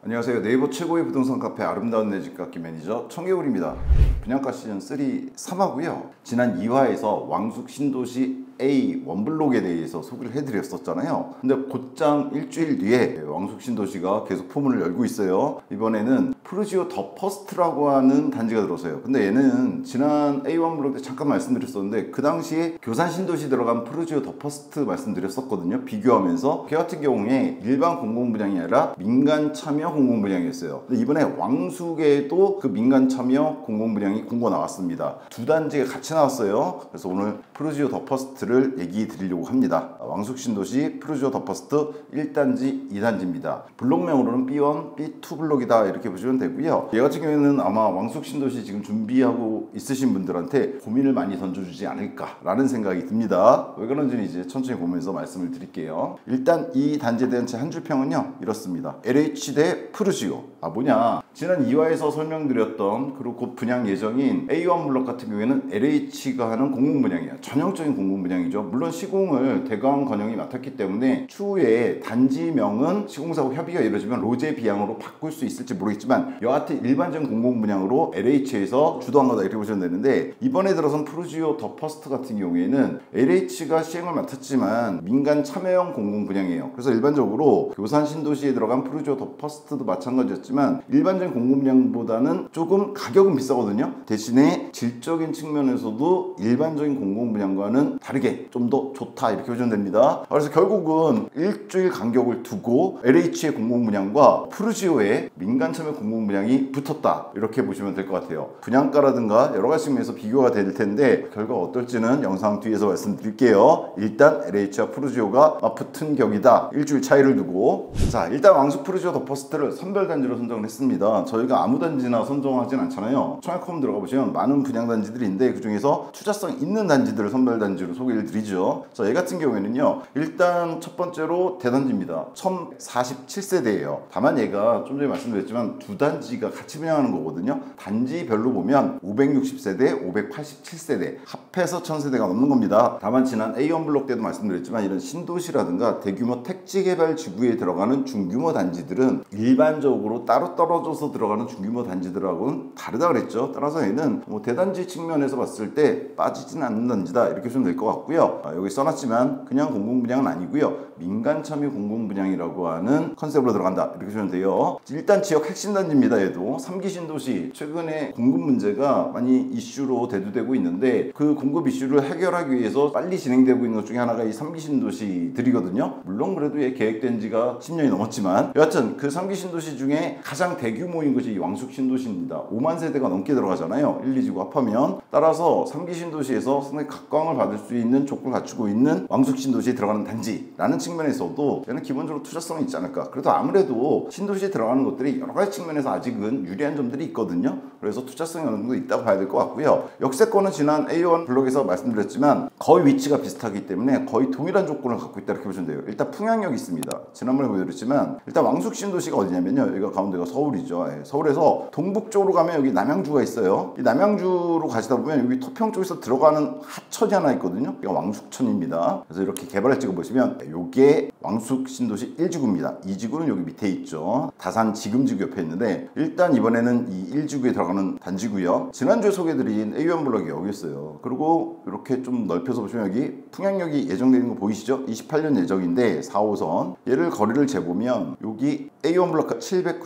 안녕하세요. 네이버 최고의 부동산 카페 아름다운 내 집 갖기 매니저 청개울입니다. 분양가 시즌 3 3화고요. 지난 2화에서 왕숙 신도시 A 원블록에 대해서 소개를 해드렸었잖아요. 근데 곧장 일주일 뒤에 왕숙 신도시가 계속 포문을 열고 있어요. 이번에는 푸르지오 더 퍼스트라고 하는 단지가 들어서요. 근데 얘는 지난 A 원블록 때 잠깐 말씀드렸었는데 그 당시에 교산 신도시 들어간 푸르지오 더 퍼스트 말씀드렸었거든요. 비교하면서 걔 같은 경우에 일반 공공분양이 아니라 민간 참여 공공분양이었어요. 근데 이번에 왕숙에도 그 민간 참여 공공분양이 공고 나왔습니다. 두 단지가 같이 나왔어요. 그래서 오늘 푸르지오 더 퍼스트를 얘기 드리려고 합니다. 왕숙 신도시 푸르지오 더 퍼스트 1단지 2단지입니다. 블록명으로는 B1, B2 블록이다 이렇게 보시면 되고요. 얘 같은 경우에는 아마 왕숙 신도시 지금 준비하고 있으신 분들한테 고민을 많이 던져주지 않을까 라는 생각이 듭니다. 왜 그런지는 이제 천천히 보면서 말씀을 드릴게요. 일단 이 단지에 대한 제 한 줄 평은요 이렇습니다. LH 대 푸르지오. 뭐냐, 지난 2화에서 설명드렸던 그리고 곧 분양 예정인 A1 블록 같은 경우에는 LH가 하는 공공분양이에요. 전형적인 공공분양이죠. 물론 시공을 대광건영이 맡았기 때문에 추후에 단지명은 시공사하고 협의가 이루어지면 로제 비양으로 바꿀 수 있을지 모르겠지만 여하튼 일반적인 공공분양으로 LH에서 주도한 거다 이렇게 보시면 되는데, 이번에 들어선 푸르지오 더 퍼스트 같은 경우에는 LH가 시행을 맡았지만 민간 참여형 공공분양이에요. 그래서 일반적으로 교산 신도시에 들어간 푸르지오 더 퍼스트도 마찬가지였지만 일반적인 공공분양보다는 조금 가격은 비싸거든요. 대신에 질적인 측면에서도 일반적인 공공분양과는 다르게 좀 더 좋다 이렇게 보시면 됩니다. 그래서 결국은 일주일 간격을 두고 LH의 공공분양과 푸르지오의 민간 참여 공공분양이 붙었다 이렇게 보시면 될 것 같아요. 분양가라든가 여러 가지 측면에서 비교가 될 텐데 결과가 어떨지는 영상 뒤에서 말씀드릴게요. 일단 LH와 푸르지오가 붙은 격이다. 일주일 차이를 두고. 자, 일단 왕숙 푸르지오 더 퍼스트를 선별단지로 선정을 했습니다. 저희가 아무 단지나 선정하진 않잖아요. 청약홈 들어가 보시면 많은 분양단지들인데 그 중에서 투자성 있는 단지들을 선별단지로 소개를 드리죠. 자, 얘 같은 경우에는요 일단 첫 번째로 대단지입니다. 1047세대예요. 다만 얘가 좀 전에 말씀드렸지만 두 단지가 같이 분양하는 거거든요. 단지별로 보면 560세대, 587세대 합해서 1000세대가 넘는 겁니다. 다만 지난 A1 블록 때도 말씀드렸지만 이런 신도시라든가 대규모 택지개발 지구에 들어가는 중규모 단지들은 일반적으로 따로 떨어져서 들어가는 중규모 단지들하고는 다르다 그랬죠. 따라서 얘는 대단지 측면에서 봤을 때 빠지진 않는 단지다 이렇게 보시면 될 것 같고요. 여기 써놨지만 그냥 공공분양은 아니고요. 민간 참여 공공분양이라고 하는 컨셉으로 들어간다 이렇게 보시면 돼요. 일단 지역 핵심 단지입니다. 얘도 3기 신도시 최근에 공급 문제가 많이 이슈로 대두되고 있는데 그 공급 이슈를 해결하기 위해서 빨리 진행되고 있는 것 중에 하나가 이 3기 신도시들이거든요. 물론 그래도 얘 계획된 지가 10년이 넘었지만 여하튼 그 3기 신도시 중에 가장 대규모인 것이 이 왕숙 신도시입니다. 5만 세대가 넘게 들어가잖아요. 1, 2지구 합하면. 따라서 3기 신도시에서 상당히 각광을 받을 수 있는 조건을 갖추고 있는 왕숙 신도시에 들어가는 단지라는 측면에서도 얘는 기본적으로 투자성이 있지 않을까. 그래도 아무래도 신도시에 들어가는 것들이 여러 가지 측면에서 아직은 유리한 점들이 있거든요. 그래서 투자성이 어느 정도 있다고 봐야 될 것 같고요. 역세권은 지난 A1 블록에서 말씀드렸지만 거의 위치가 비슷하기 때문에 거의 동일한 조건을 갖고 있다 이렇게 보시면 돼요. 일단 풍양역이 있습니다. 지난번에 보여드렸지만 일단 왕숙 신도시가 어디냐면요. 여기가 가운데가 서울이죠. 서울에서 동북쪽으로 가면 여기 남양주가 있어요. 이 남양주로 가시다 보면 여기 토평 쪽에서 들어가는 하천이 하나 있거든요. 여기가 왕숙천입니다. 그래서 이렇게 개발을 찍어보시면 이게 왕숙 신도시 1지구입니다. 2지구는 여기 밑에 있죠. 다산 지금지구 옆에 있는데 일단 이번에는 이 1지구에 들어가는 단지고요. 지난주에 소개해드린 A1 블록이 여기 있어요. 그리고 이렇게 좀 넓혀서 보시면 여기 풍양역이 예정되어 있는 거 보이시죠? 28년 예정인데 4호선 얘를 거리를 재보면 여기 A1 블록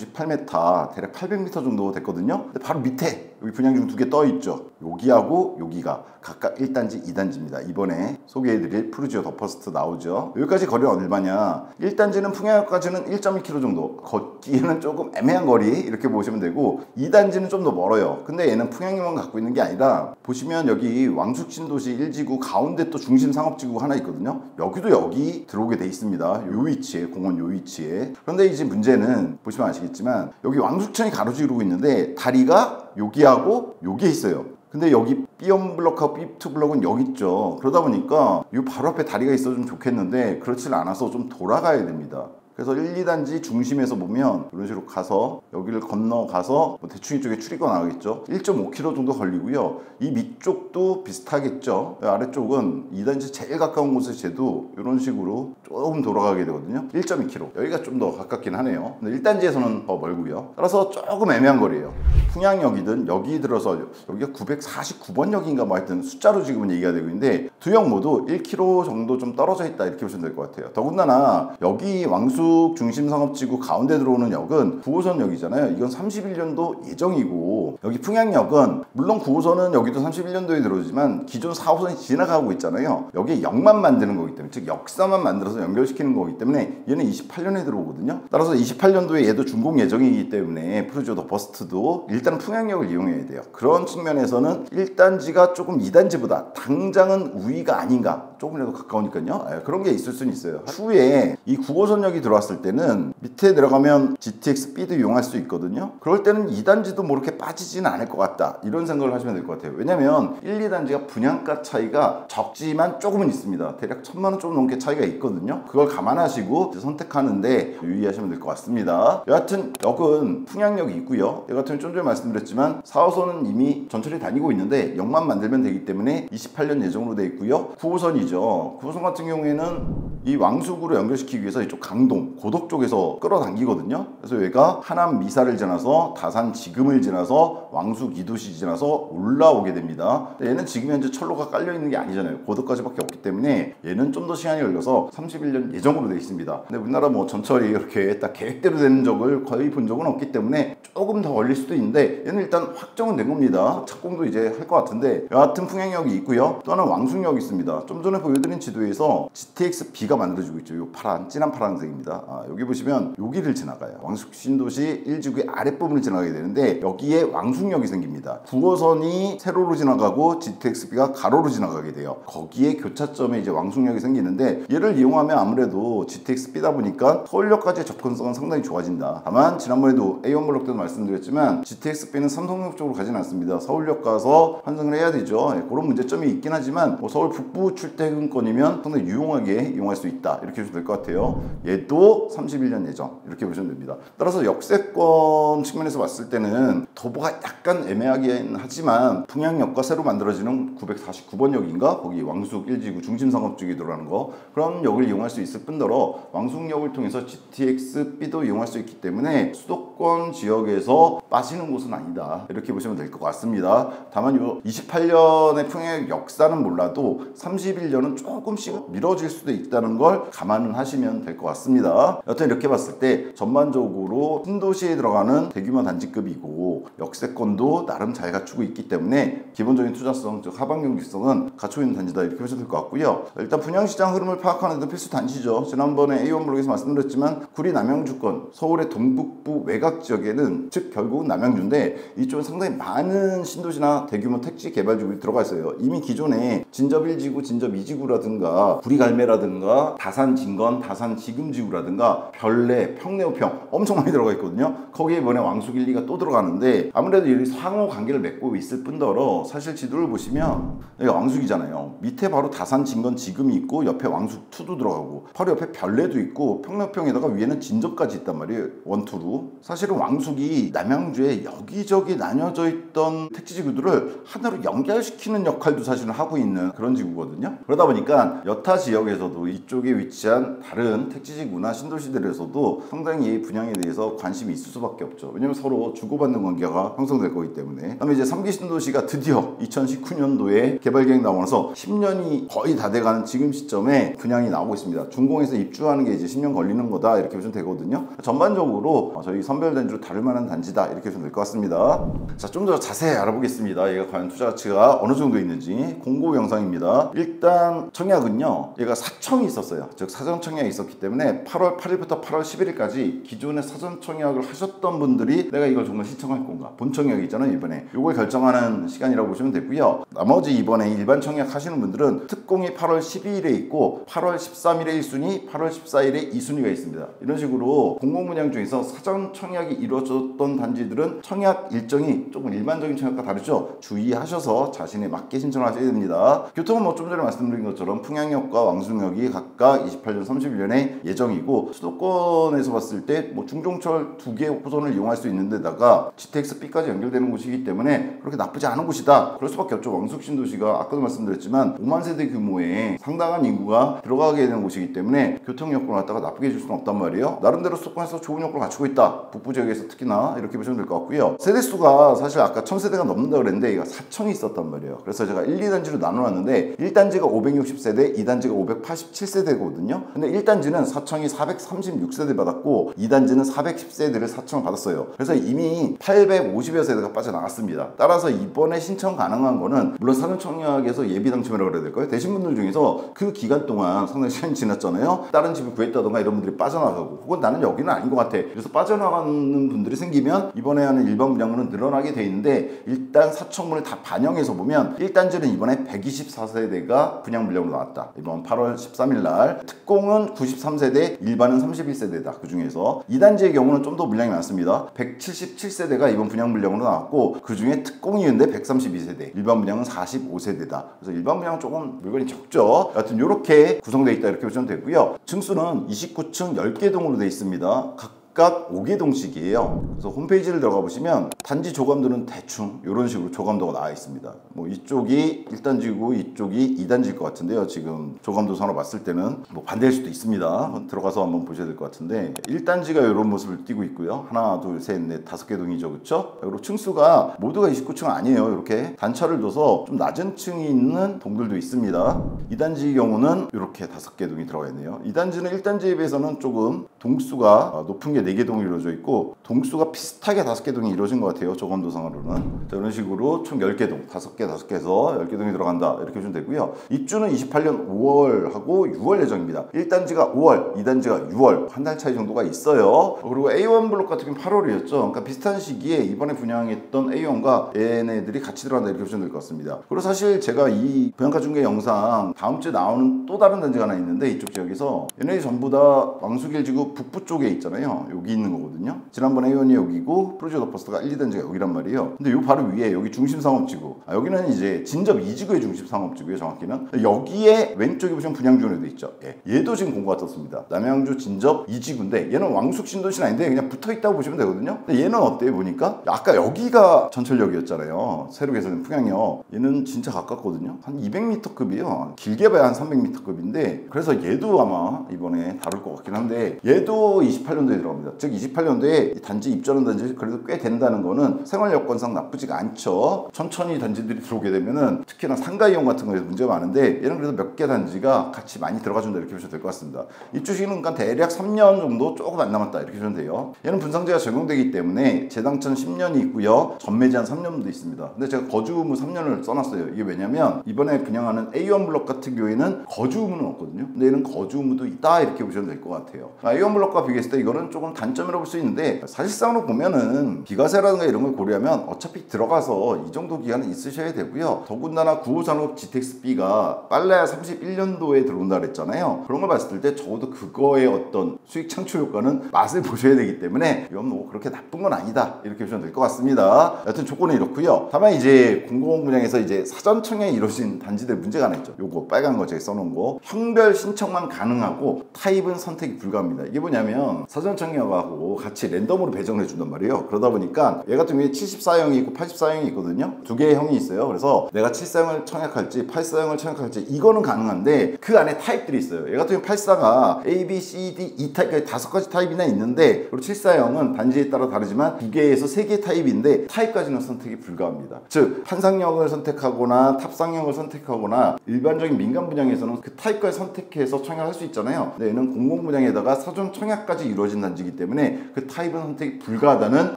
798m 대략 800m 정도 됐거든요. 근데 바로 밑에 여기 분양중 두 개 떠 있죠. 여기하고 여기가 각각 1단지 2단지입니다 이번에 소개해드릴 푸르지오 더 퍼스트 나오죠. 여기까지 거리는 얼마냐, 1단지는 풍양역까지는 1.2km 정도, 걷기에는 조금 애매한 거리 이렇게 보시면 되고 2단지는 좀 더 멀어요. 근데 얘는 풍양역만 갖고 있는 게 아니라 보시면 여기 왕숙 신도시 1지구 가운데 또 중심 상업지구가 하나 있거든요. 여기도 여기 들어오게 돼 있습니다. 요 위치에, 공원 요 위치에. 그런데 이제 문제는 보시면 아시겠지만 여기 왕숙천이 가로지르고 있는데 다리가 여기하고 여기에 있어요. 근데 여기 B1 블록하고 B2 블록은 여기 있죠. 그러다 보니까 이 바로 앞에 다리가 있어주면 좋겠는데 그렇지 않아서 좀 돌아가야 됩니다. 그래서 1, 2단지 중심에서 보면 이런 식으로 가서 여기를 건너가서 뭐 대충 이쪽에 출입구가 나가겠죠. 1.5km 정도 걸리고요. 이 밑쪽도 비슷하겠죠. 아래쪽은 2단지 제일 가까운 곳에 재도 이런 식으로 조금 돌아가게 되거든요. 1.2km. 여기가 좀 더 가깝긴 하네요. 근데 1단지에서는 더 멀고요. 따라서 조금 애매한 거리예요. 풍양역이든 여기 들어서 여기가 949번 역인가 뭐 하여튼 숫자로 지금은 얘기가 되고 있는데 두 역 모두 1km 정도 좀 떨어져 있다 이렇게 보시면 될 것 같아요. 더군다나 여기 왕숙 중심상업지구 가운데 들어오는 역은 9호선 역이잖아요. 이건 31년도 예정이고 여기 풍양역은 물론 9호선은 여기도 31년도에 들어오지만 기존 4호선이 지나가고 있잖아요. 여기에 역만 만드는 거기 때문에 즉 역사만 만들어서 연결시키는 거기 때문에 얘는 28년에 들어오거든요. 따라서 28년도에 얘도 준공 예정이기 때문에 푸르지오 더 버스트도 일단은 풍양역을 이용해야 돼요. 그런 측면에서는 1단지가 조금 2단지보다 당장은 우위가 아닌가 조금이라도 가까우니까요. 그런 게 있을 수는 있어요. 추후에 이 9호선역이 들어왔을 때는 밑에 들어가면 GTX B도 이용할 수 있거든요. 그럴 때는 2단지도 뭐 이렇게 빠지지는 않을 것 같다 이런 생각을 하시면 될 것 같아요. 왜냐면 1, 2단지가 분양가 차이가 적지만 조금은 있습니다. 대략 1000만 원 좀 넘게 차이가 있거든요. 그걸 감안하시고 선택하는데 유의하시면 될 것 같습니다. 여하튼 역은 풍양역이 있고요. 얘 같은 경우는 좀 전에 말씀드렸지만 4호선은 이미 전철이 다니고 있는데 역만 만들면 되기 때문에 28년 예정으로 되어 있고요. 9호선이죠. 9호선 같은 경우에는 이 왕숙으로 연결시키기 위해서 이쪽 강동, 고덕 쪽에서 끌어당기거든요. 그래서 얘가 하남 미사를 지나서 다산 지금을 지나서 왕숙 2도시 지나서 올라오게 됩니다. 얘는 지금 현재 철로가 깔려있는 게 아니잖아요. 고덕까지밖에 없기 때문에 얘는 좀 더 시간이 걸려서 31년 예정으로 되어 있습니다. 근데 우리나라 뭐 전철이 이렇게 딱 계획대로 되는 적을 거의 본 적은 없기 때문에 조금 더 걸릴 수도 있는데 얘는 일단 확정은 된 겁니다. 착공도 이제 할 것 같은데 여하튼 풍양역이 있고요. 또 하나는 왕숙역이 있습니다. 좀 전에 보여드린 지도에서 GTX B가 만들어지고 있죠. 이 파란, 진한 파란색입니다. 여기 보시면 여기를 지나가요. 왕숙 신도시 1지구의 아랫부분을 지나가게 되는데 여기에 왕숙역이 생깁니다. 9호선이 세로로 지나가고 GTX B가 가로로 지나가게 돼요. 거기에 교차점에 이제 왕숙역이 생기는데 얘를 이용하면 아무래도 GTX B다 보니까 서울역까지의 접근성은 상당히 좋아진다. 다만 지난번에도 A1 블록 때도 말씀드렸지만 GTX B는 삼성역 쪽으로 가진 않습니다. 서울역 가서 환승을 해야 되죠. 그런 문제점이 있긴 하지만 뭐 서울 북부 출퇴근권이면 상당히 유용하게 이용할 수 있다. 이렇게 보시면 될 것 같아요. 얘도 31년 예정 이렇게 보시면 됩니다. 따라서 역세권 측면에서 봤을 때는 도보가 약간 애매하긴 하지만 풍양역과 새로 만들어지는 949번 역인가 거기 왕숙 1지구 중심상업지구에 들어가는 거 그런 역을 이용할 수 있을 뿐더러 왕숙역을 통해서 GTX B도 이용할 수 있기 때문에 수도권 지역에서 빠지는 곳은 아니다 이렇게 보시면 될 것 같습니다. 다만 요 28년의 풍양역 역사는 몰라도 31년은 조금씩 미뤄질 수도 있다는 걸 감안은 하시면 될 것 같습니다. 여튼 이렇게 봤을 때 전반적으로 신도시에 들어가는 대규모 단지급이고 역세권도 나름 잘 갖추고 있기 때문에 기본적인 투자성 즉 하방 경직성은 갖추고 있는 단지다 이렇게 보시면 될 것 같고요. 일단 분양시장 흐름을 파악하는 데 필수 단지죠. 지난번에 A1 블록에서 말씀드렸지만 구리 남양주권 서울의 동북부 외곽 지역에는 즉 결국은 남양주인데 이쪽은 상당히 많은 신도시나 대규모 택지 개발지구들이 들어가 있어요. 이미 기존에 진접 1지구, 진접 2지구라든가 구리갈매라든가 다산 진건, 다산 지금지구라든가 별내, 평내호평 엄청 많이 들어가 있거든요. 거기에 이번에 왕숙 1, 2가 또 들어가는데 아무래도 이 상호 관계를 맺고 있을 뿐더러 사실 지도를 보시면 여기가 왕숙이잖아요. 밑에 바로 다산 진건 지금이 있고 옆에 왕숙 2도 들어가고 바로 옆에 별내도 있고 평내호평에다가 위에는 진접까지 있단 말이에요. 1, 2로. 사실은 왕숙이 남양주에 여기저기 나뉘어져 있던 택지지구들을 하나로 연결시키는 역할도 사실은 하고 있는 그런 지구거든요. 그러다 보니까 여타 지역에서도 이쪽에 위치한 다른 택지지구나 신도시들에서도 상당히 이 분양에 대해서 관심이 있을 수밖에 없죠. 왜냐면 서로 주고받는 관계가 형성될 거기 때문에. 그다음에 이제 3기 신도시가 드디어 2019년도에 개발계획 나오면서 10년이 거의 다 돼가는 지금 시점에 분양이 나오고 있습니다. 준공에서 입주하는 게 이제 10년 걸리는 거다 이렇게 보시면 되거든요. 전반적으로 저희 선별단지로 다룰 만한 단지다 이렇게 보시면 될 것 같습니다. 자, 좀 더 자세히 알아보겠습니다. 얘가 과연 투자 가치가 어느 정도 있는지 공고 영상입니다. 일단 청약은요, 얘가 사청이 있었어요. 즉 사전 청약이 있었기 때문에 8월 8일부터 8월 11일까지 기존에 사전 청약을 하셨던 분들이 내가 이걸 정말 신청할 건가, 본 청약이 있잖아요 이번에. 이걸 결정하는 시간이라고 보시면 되고요. 나머지 이번에 일반 청약 하시는 분들은 특공이 8월 12일에 있고 8월 13일에 1순위, 8월 14일에 2순위가 있습니다. 이런 식으로 공공분양 중에서 사전 청약이 이루어졌던 단지들은 청약 일정이 조금 일반적인 청약과 다르죠. 주의하셔서 자신에 맞게 신청하셔야 됩니다. 교통은 뭐 좀 전에 말씀드린 말씀드린 것처럼 풍양역과 왕숙역이 각각 28년 31년에 예정이고 수도권에서 봤을 때 뭐 중종철 두 개의 호선을 이용할 수 있는 데다가 GTX-B까지 연결되는 곳이기 때문에 그렇게 나쁘지 않은 곳이다. 그럴 수밖에 없죠. 왕숙 신도시가 아까도 말씀드렸지만 5만 세대 규모의 상당한 인구가 들어가게 되는 곳이기 때문에 교통 여건을 갖다가 나쁘게 해줄 수는 없단 말이에요. 나름대로 수도권에서 좋은 여건을 갖추고 있다. 북부 지역에서 특히나 이렇게 보시면 될 것 같고요. 세대수가 사실 아까 1000세대가 넘는다 그랬는데 이거 4층이 있었단 말이에요. 그래서 제가 1, 2단지로 나눠놨는데 1단지가 560세대, 2단지가 587세대거든요. 근데 1단지는 4층이 436세대 받았고 2단지는 410세대를 4층을 받았어요. 그래서 이미 850여 세대가 빠져나갔습니다. 따라서 이번에 신청 가능한 거는 물론 사전청약에서 예비 당첨이라고 그래야 될까요? 되신 분들 중에서 그 기간 동안 상당히 시간이 지났잖아요. 다른 집을 구했다던가 이런 분들이 빠져나가고 혹은 나는 여기는 아닌 것 같아. 그래서 빠져나가는 분들이 생기면 이번에 하는 일반 분양문은 늘어나게 돼 있는데 일단 사청문을 다 반영해서 보면 1단지는 이번에 124세대가 분양 물량으로 나왔다. 이번 8월 13일 날 특공은 93세대, 일반은 31세대다. 그 중에서 2단지의 경우는 좀 더 물량이 많습니다. 177세대가 이번 분양 물량으로 나왔고 그 중에 특공이었는데 132세대, 일반 분양은 45세대다. 그래서 일반 분양은 조금 물건이 적죠. 여하튼 이렇게 구성되어 있다 이렇게 보시면 되고요. 층수는 29층 10개 동으로 되어 있습니다. 각각 5개동씩이에요. 그래서 홈페이지를 들어가 보시면 단지 조감도는 대충 이런 식으로 조감도가 나와 있습니다. 뭐 이쪽이 1단지고 이쪽이 2단지일 것 같은데요. 지금 조감도 선을 봤을 때는 뭐 반대일 수도 있습니다. 들어가서 한번 보셔야 될 것 같은데 1단지가 이런 모습을 띠고 있고요. 하나, 둘, 셋, 넷, 5개 동이죠. 그렇죠? 그리고 층수가 모두가 29층 아니에요. 이렇게 단차를 둬서 좀 낮은 층이 있는 동들도 있습니다. 2단지의 경우는 이렇게 5개 동이 들어가 있네요. 2단지는 1단지에 비해서는 조금 동수가 높은 게 4개 동이 이루어져 있고 동수가 비슷하게 5개 동이 이루어진 것 같아요. 조감도상으로는. 자, 이런 식으로 총 10개 동, 5개 해서 10개 동이 들어간다. 이렇게 보시면 되고요. 입주는 28년 5월하고 6월 예정입니다. 1단지가 5월, 2단지가 6월. 한 달 차이 정도가 있어요. 그리고 A1 블록 같은 경우는 8월이었죠. 그러니까 비슷한 시기에 이번에 분양했던 A1과 얘네들이 같이 들어간다. 이렇게 보시면 될 것 같습니다. 그리고 사실 제가 이 분양가 중개 영상 다음 주에 나오는 또 다른 단지가 하나 있는데 이쪽 지역에서 얘네들이 전부 다 왕숙일지구 북부 쪽에 있잖아요. 여기 있는 거거든요. 지난번 A1이 여기고 프로젝트 더퍼스트가 1, 2단지가 여기란 말이에요. 근데 요 바로 위에 여기 중심상업지구. 여기는 이제 진접 2지구의 중심상업지구예요. 정확히는. 여기에 왼쪽에 보시면 분양준에도 있죠. 예. 얘도 지금 공고가 떴습니다. 남양주 진접 2지구인데 얘는 왕숙 신도시는 아닌데 그냥 붙어있다고 보시면 되거든요. 근데 얘는 어때요? 보니까 아까 여기가 전철역이었잖아요. 새로 개설된 풍양역. 얘는 진짜 가깝거든요. 한 200m급이에요. 길게 봐야 한 300m급인데 그래서 얘도 아마 이번에 다룰 것 같긴 한데 얘도 28년도에 들어갑니다. 즉 28년도에 단지 입주하는 단지 그래도 꽤 된다는 거는 생활 여건상 나쁘지가 않죠. 천천히 단지들이 들어오게 되면은 특히나 상가 이용 같은 거에서 문제가 많은데 얘는 그래도 몇 개 단지가 같이 많이 들어가준다 이렇게 보시면 될 것 같습니다. 입주 시기는 그러니까 대략 3년 정도 조금 안 남았다 이렇게 보시면 돼요. 얘는 분상제가 적용되기 때문에 재당천 10년이 있고요. 전매제한 3년도 있습니다. 근데 제가 거주 의무 3년을 써놨어요. 이게 왜냐면 이번에 분양하는 A1 블록 같은 경우에는 거주 의무는 없거든요. 근데 얘는 거주 의무도 있다 이렇게 보시면 될 것 같아요. A1 블록과 비교했을 때 이거는 조금 단점이라고 볼 수 있는데 사실상으로 보면은 비과세라든가 이런 걸 고려하면 어차피 들어가서 이 정도 기간은 있으셔야 되고요. 더군다나 9호 산업 GTX-B가 빨라야 31년도에 들어온다 그랬잖아요. 그런 걸 봤을 때 적어도 그거의 어떤 수익 창출 효과는 맛을 보셔야 되기 때문에 이건 뭐 그렇게 나쁜 건 아니다 이렇게 보시면 될 것 같습니다. 여튼 조건은 이렇고요. 다만 이제 공공 분양에서 이제 사전 청약이 이루어진 단지들 문제가 하나 있죠. 요거 빨간 거 제가 써놓은 거 형별 신청만 가능하고 타입은 선택이 불가합니다. 이게 뭐냐면 사전 청약하고 같이 랜덤으로 배정을 해준단 말이에요. 그러다 보니까 얘 같은 경우에 74형이 있고 84형이 있거든요. 두 개의 형이 있어요. 그래서 내가 74형을 청약할지 84형을 청약할지 이거는 가능한데 그 안에 타입들이 있어요. 얘 같은 경우 84가 A, B, C, D, E 타입까지 5가지 타입이나 있는데 그리고 74형은 단지에 따라 다르지만 2개에서 3개 타입인데 타입까지는 선택이 불가합니다. 즉 판상형을 선택하거나 탑상형을 선택하거나 일반적인 민간 분양에서는 그 타입까지 선택해서 청약할 수 있잖아요. 근데 얘는 공공 분양에다가 사전 청약까지 이루어진 단지이기 때문에 그 타입은 선택이 불가하다는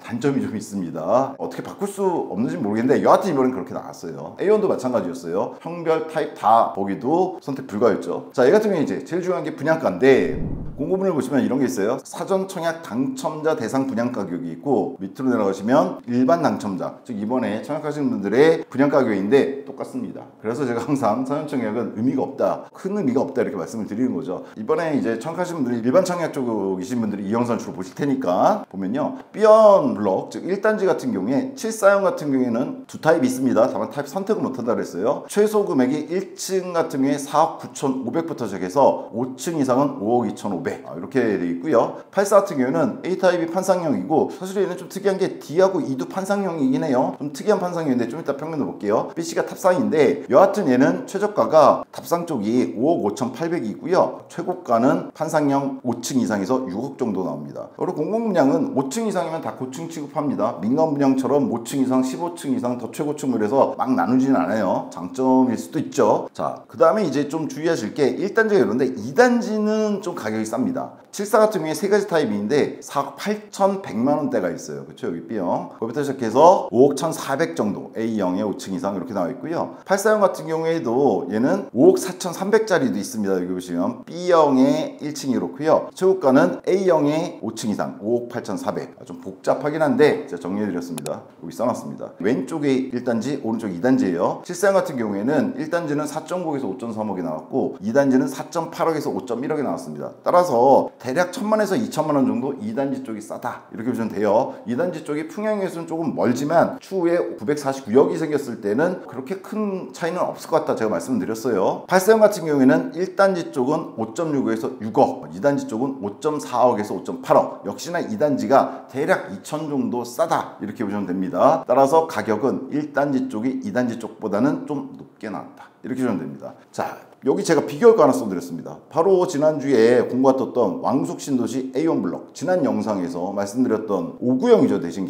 단점이 좀 있습니다. 어떻게 바꿀 수 없는지 모르겠는데 여하튼 이번엔 그렇게 나왔어요. A1도 마찬가지였어요. 형별 타입 다 거기도 선택 불가였죠. 자, 얘 같은 경우에 이제 제일 중요한 게 분양가인데 공고문을 보시면 이런 게 있어요. 사전 청약 당첨자 대상 분양 가격이 있고, 밑으로 내려가시면 일반 당첨자, 즉 이번에 청약하시는 분들의 분양 가격인데 똑같습니다. 그래서 제가 항상 사전 청약은 의미가 없다, 큰 의미가 없다 이렇게 말씀을 드리는 거죠. 이번에 이제 청약하시는 분들이 일반 청약 쪽이신 분들이 이 영상 주로 보실 테니까 보면요, B형 블록, 즉 1단지 같은 경우에 7사형 같은 경우에는 두 타입이 있습니다. 다만 타입 선택을 못한다 그랬어요. 최소 금액이 1층 같은 경우에 4억 9,500부터 시작해서 5층 이상은 5억 2,500 이렇게 되어 있고요. 84 같은 경우에는 A타입이 판상형이고, 사실 얘는 좀 특이한 게 D하고 E도 판상형이긴 해요. 좀 특이한 판상형인데 좀 이따 평면도 볼게요. B씨가 탑상인데 여하튼 얘는 최저가가 탑상 쪽이 5억 5,800이고요. 최고가는 판상형 5층 이상에서 6억 정도 나옵니다. 그리고 공공분양은 5층 이상이면 다 고층 취급합니다. 민간분양처럼 5층 이상, 15층 이상 더 최고층을 해서 막 나누지는 않아요. 장점일 수도 있죠. 자, 그 다음에 이제 좀 주의하실 게 1단지가 이런데 2단지는 좀 가격이 쌉니다. 74 같은 경우에 세 가지 타입인데 4억 8,100만 원대가 있어요. 그렇죠? 여기 B형. 거기부터 시작해서 5억 1,400 정도, A형에 5층 이상 이렇게 나와 있고요. 84형 같은 경우에도 얘는 5억 4,300짜리도 있습니다. 여기 보시면 B형에 1층이 이렇고요. 최고가는 A형에 5층 이상, 5억 8,400. 좀 복잡하긴 한데 제가 정리해드렸습니다. 여기 써놨습니다. 왼쪽에 1단지, 오른쪽 2단지예요. 74형 같은 경우에는 1단지는 4.9억에서 5.3억이 나왔고 2단지는 4.8억에서 5.1억이 나왔습니다. 따라서 대략 1,000만에서 2,000만 원 정도 2단지 쪽이 싸다 이렇게 보시면 돼요. 2단지 쪽이 풍양에서는 조금 멀지만 추후에 949억이 생겼을 때는 그렇게 큰 차이는 없을 것 같다 제가 말씀드렸어요. 84형 같은 경우에는 1단지 쪽은 5.65에서 6억, 2단지 쪽은 5.4억에서 5.8억. 역시나 2단지가 대략 2천 정도 싸다 이렇게 보시면 됩니다. 따라서 가격은 1단지 쪽이 2단지 쪽보다는 좀 높게 나왔다 이렇게 보시면 됩니다. 자, 여기 제가 비교효과 하나 써드렸습니다. 바로 지난주에 공부가 떴던 왕숙신도시 A1 블록, 지난 영상에서 말씀드렸던 5구형이죠. 대신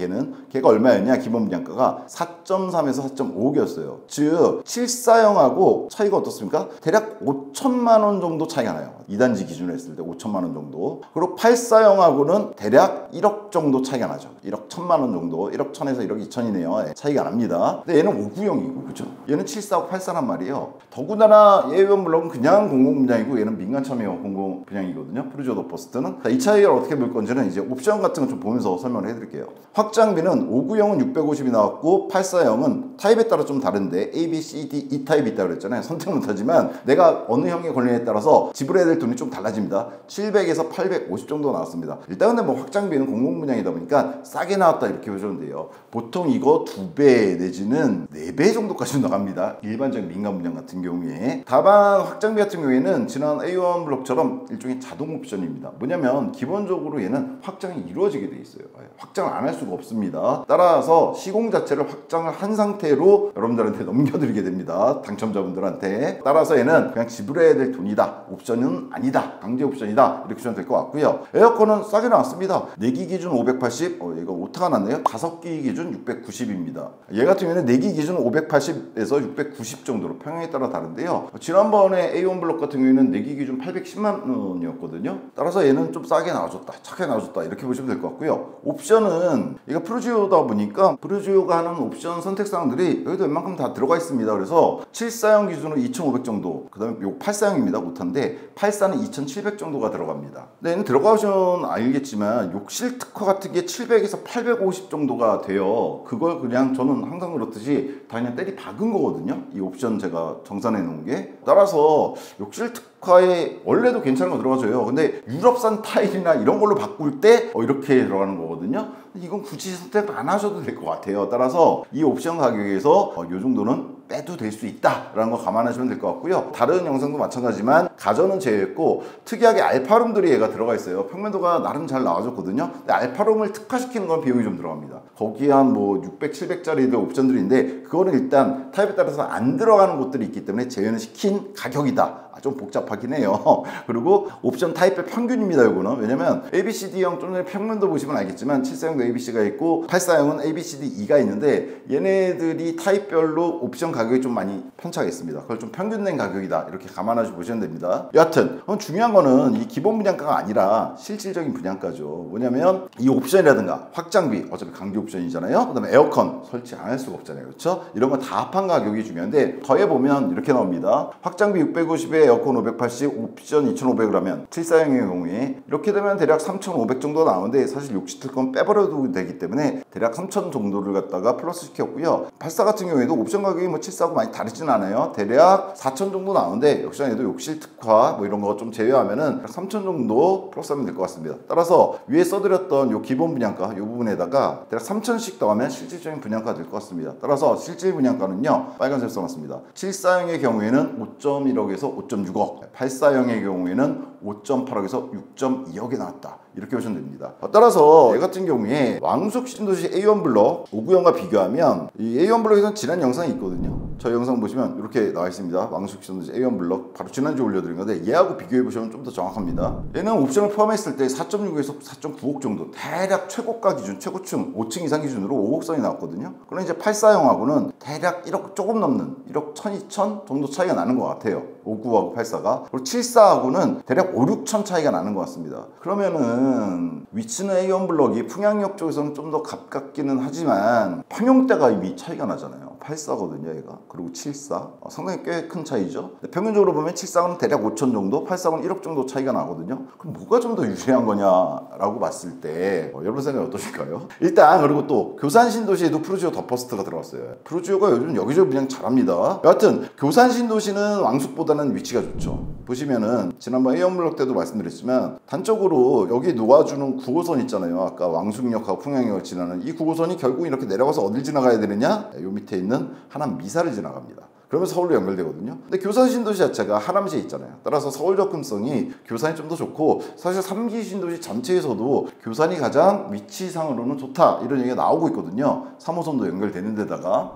걔가 얼마였냐? 기본 분양가가 4.3에서 4.5억이었어요. 즉 74형하고 차이가 어떻습니까? 대략 5천만 원 정도 차이가 나요. 2단지 기준으로 했을 때 5천만 원 정도. 그리고 84형하고는 대략 1억 정도 차이가 나죠. 1억 1천만 원 정도, 1억 1천에서 1억 2천이네요. 차이가 납니다. 근데 얘는 5구형이고, 그죠? 얘는 74하고 84란 말이에요. 더군다나 A1 블록은 그냥 공공분양이고 얘는 민간 참여 공공분양이거든요. 프루지오 더퍼스트는. 자, 이 차이를 어떻게 볼 건지는 이제 옵션 같은 거 좀 보면서 설명을 해드릴게요. 확장비는 5구형은 650이 나왔고 84형은 타입에 따라 좀 다른데 A, B, C, D, E 타입이 있다고 그랬잖아요. 선택 못하지만 내가 어느 형에 걸리냐에 따라서 지불해야 될 돈이 좀 달라집니다. 700에서 850 정도 나왔습니다. 일단 근데 뭐 확장비는 공공분양이다 보니까 싸게 나왔다 이렇게 보시면 돼요. 보통 이거 2배 내지는 4배 정도까지 나갑니다. 일반적인 민간분양 같은 경우에. 다만 확장비 같은 경우에는 지난 A1 블록처럼 일종의 자동 옵션입니다. 뭐냐면 기본적으로 얘는 확장이 이루어지게 돼 있어요. 확장을 안 할 수가 없습니다. 따라서 시공 자체를 확장을 한 상태로 여러분들한테 넘겨드리게 됩니다. 당첨자분들한테. 따라서 얘는 그냥 지불해야 될 돈이다. 옵션은 아니다. 강제 옵션이다. 이렇게 보시면 될 것 같고요. 에어컨은 싸게 나왔습니다. 4기 기준 580, 얘가 오타가 났네요. 5기 기준 690입니다. 얘 같은 경우에는 4기 기준 580에서 690 정도로 평형에 따라 다른데요. 지난번에 A1 블록 같은 경우에는 4기 기준 810만 원이었거든요. 따라서 얘는 좀 싸게 나와줬다. 착하게 나와줬다. 이렇게 보시면 될 것 같고요. 옵션은 얘가 프루지오다 보니까 프루지오가 하는 옵션 선택사항들이 여기도 웬만큼 다 들어가 있습니다. 그래서 74형 기준으로 2,500 정도, 그 다음에 요 84형입니다. 못한데 84는 2,700 정도가 들어갑니다. 근데 얘는 들어가시면 알겠지만 욕실 특허 같은 게 700에서 850 정도가 돼요. 그걸 그냥 저는 항상 그렇듯이 다 그냥 때리 박은 거거든요. 이 옵션 제가 정산해 놓은 게. 따라서 욕실 특허에 원래도 괜찮은 거 들어가줘요. 근데 유럽산 타일이나 이런 걸로 바꿀 때 이렇게 들어가는 거거든요. 이건 굳이 선택 안 하셔도 될 것 같아요. 따라서 이 옵션 가격에서 이 정도는 빼도 될 수 있다라는 거 감안하시면 될 것 같고요. 다른 영상도 마찬가지지만 가전은 제외했고 특이하게 알파룸들이 얘가 들어가 있어요. 평면도가 나름 잘 나와줬거든요. 근데 알파룸을 특화시키는 건 비용이 좀 들어갑니다. 거기에 한 뭐 600, 700짜리들 옵션들인데 그거는 일단 타입에 따라서 안 들어가는 곳들이 있기 때문에 제외는 시킨 가격이다. 좀 복잡하긴 해요. 그리고 옵션 타입별 평균입니다. 이거는 왜냐면 ABCD형 좀 전에 평면도 보시면 알겠지만 74형도 ABC가 있고 84형은 ABCD2가 있는데 얘네들이 타입별로 옵션 가격이 좀 많이 편차가 있습니다. 그걸 좀 평균된 가격이다 이렇게 감안하시고 보시면 됩니다. 여하튼 중요한 거는 이 기본 분양가가 아니라 실질적인 분양가죠. 뭐냐면 이 옵션이라든가 확장비, 어차피 강제 옵션이잖아요. 그 다음에 에어컨 설치 안 할 수가 없잖아요. 그렇죠? 이런 거 다 합한 가격이 중요한데 더해보면 이렇게 나옵니다. 확장비 650에 가격에 에어컨 580, 옵션 2,500을 하면 74형의 경우에 이렇게 되면 대략 3,500 정도 나오는데 사실 욕심틀 건 빼버려도 되기 때문에 대략 3,000 정도를 갖다가 플러스 시켰고요. 84 같은 경우에도 옵션 가격이 뭐 74하고 많이 다르진 않아요. 대략 4,000 정도 나오는데 역시나 얘도 욕실 특화 뭐 이런 거 좀 제외하면은 3,000 정도 플러스하면 될 것 같습니다. 따라서 위에 써드렸던 요 기본 분양가 요 부분에다가 대략 3,000씩 더하면 실질적인 분양가 될 것 같습니다. 따라서 실질 분양가는요 빨간색 써놨습니다. 74형의 경우에는 5.1억에서 5.6억, 84형의 경우에는 5.8억에서 6.2억에 나왔다. 이렇게 보시면 됩니다. 따라서 얘 같은 경우에 왕숙 신도시 A1 블럭 5구형과 비교하면 이 A1 블럭에서는 지난 영상이 있거든요. 저 영상 보시면 이렇게 나와 있습니다. 왕숙 신도시 A1 블럭 바로 지난주에 올려드린 건데 얘하고 비교해 보시면 좀 더 정확합니다. 얘는 옵션을 포함했을 때 4.6에서 4.9억 정도 대략 최고가 기준, 최고층 5층 이상 기준으로 5억 선이 나왔거든요. 그럼 이제 84형하고는 대략 1억 조금 넘는 1억 1,000, 2천 정도 차이가 나는 것 같아요. 59하고 84가. 그리고 74하고는 대략 5, 6천 차이가 나는 것 같습니다. 그러면은 위치는 A1 블럭이 풍양역 쪽에서는 좀 더 가깝기는 하지만 평형대가 이미 차이가 나잖아요. 84거든요 얘가. 그리고 74 상당히 꽤 큰 차이죠. 평균적으로 보면 74는 대략 5천 정도, 84는 1억 정도 차이가 나거든요. 그럼 뭐가 좀 더 유리한 거냐라고 봤을 때 여러분 생각이 어떠실까요? 일단 그리고 또 교산 신도시에도 프루지오 더 퍼스트가 들어왔어요. 프루지오가 요즘 여기저기 그냥 잘합니다. 여하튼 교산 신도시는 왕숙보다는 위치가 좋죠. 보시면은 지난번 A1 블럭 때도 말씀드렸지만 단적으로 여기 놓아주는 9호선 있잖아요. 아까 왕숙역하고 풍양역을 지나는 이 9호선이 결국 이렇게 내려가서 어딜 지나가야 되느냐? 요 밑에 있는 하남 미사를 지나갑니다. 그러면 서울로 연결되거든요. 근데 교산 신도시 자체가 하남시에 있잖아요. 따라서 서울 접근성이 교산이 좀 더 좋고 사실 3기 신도시 전체에서도 교산이 가장 위치상으로는 좋다 이런 얘기가 나오고 있거든요. 3호선도 연결되는 데다가.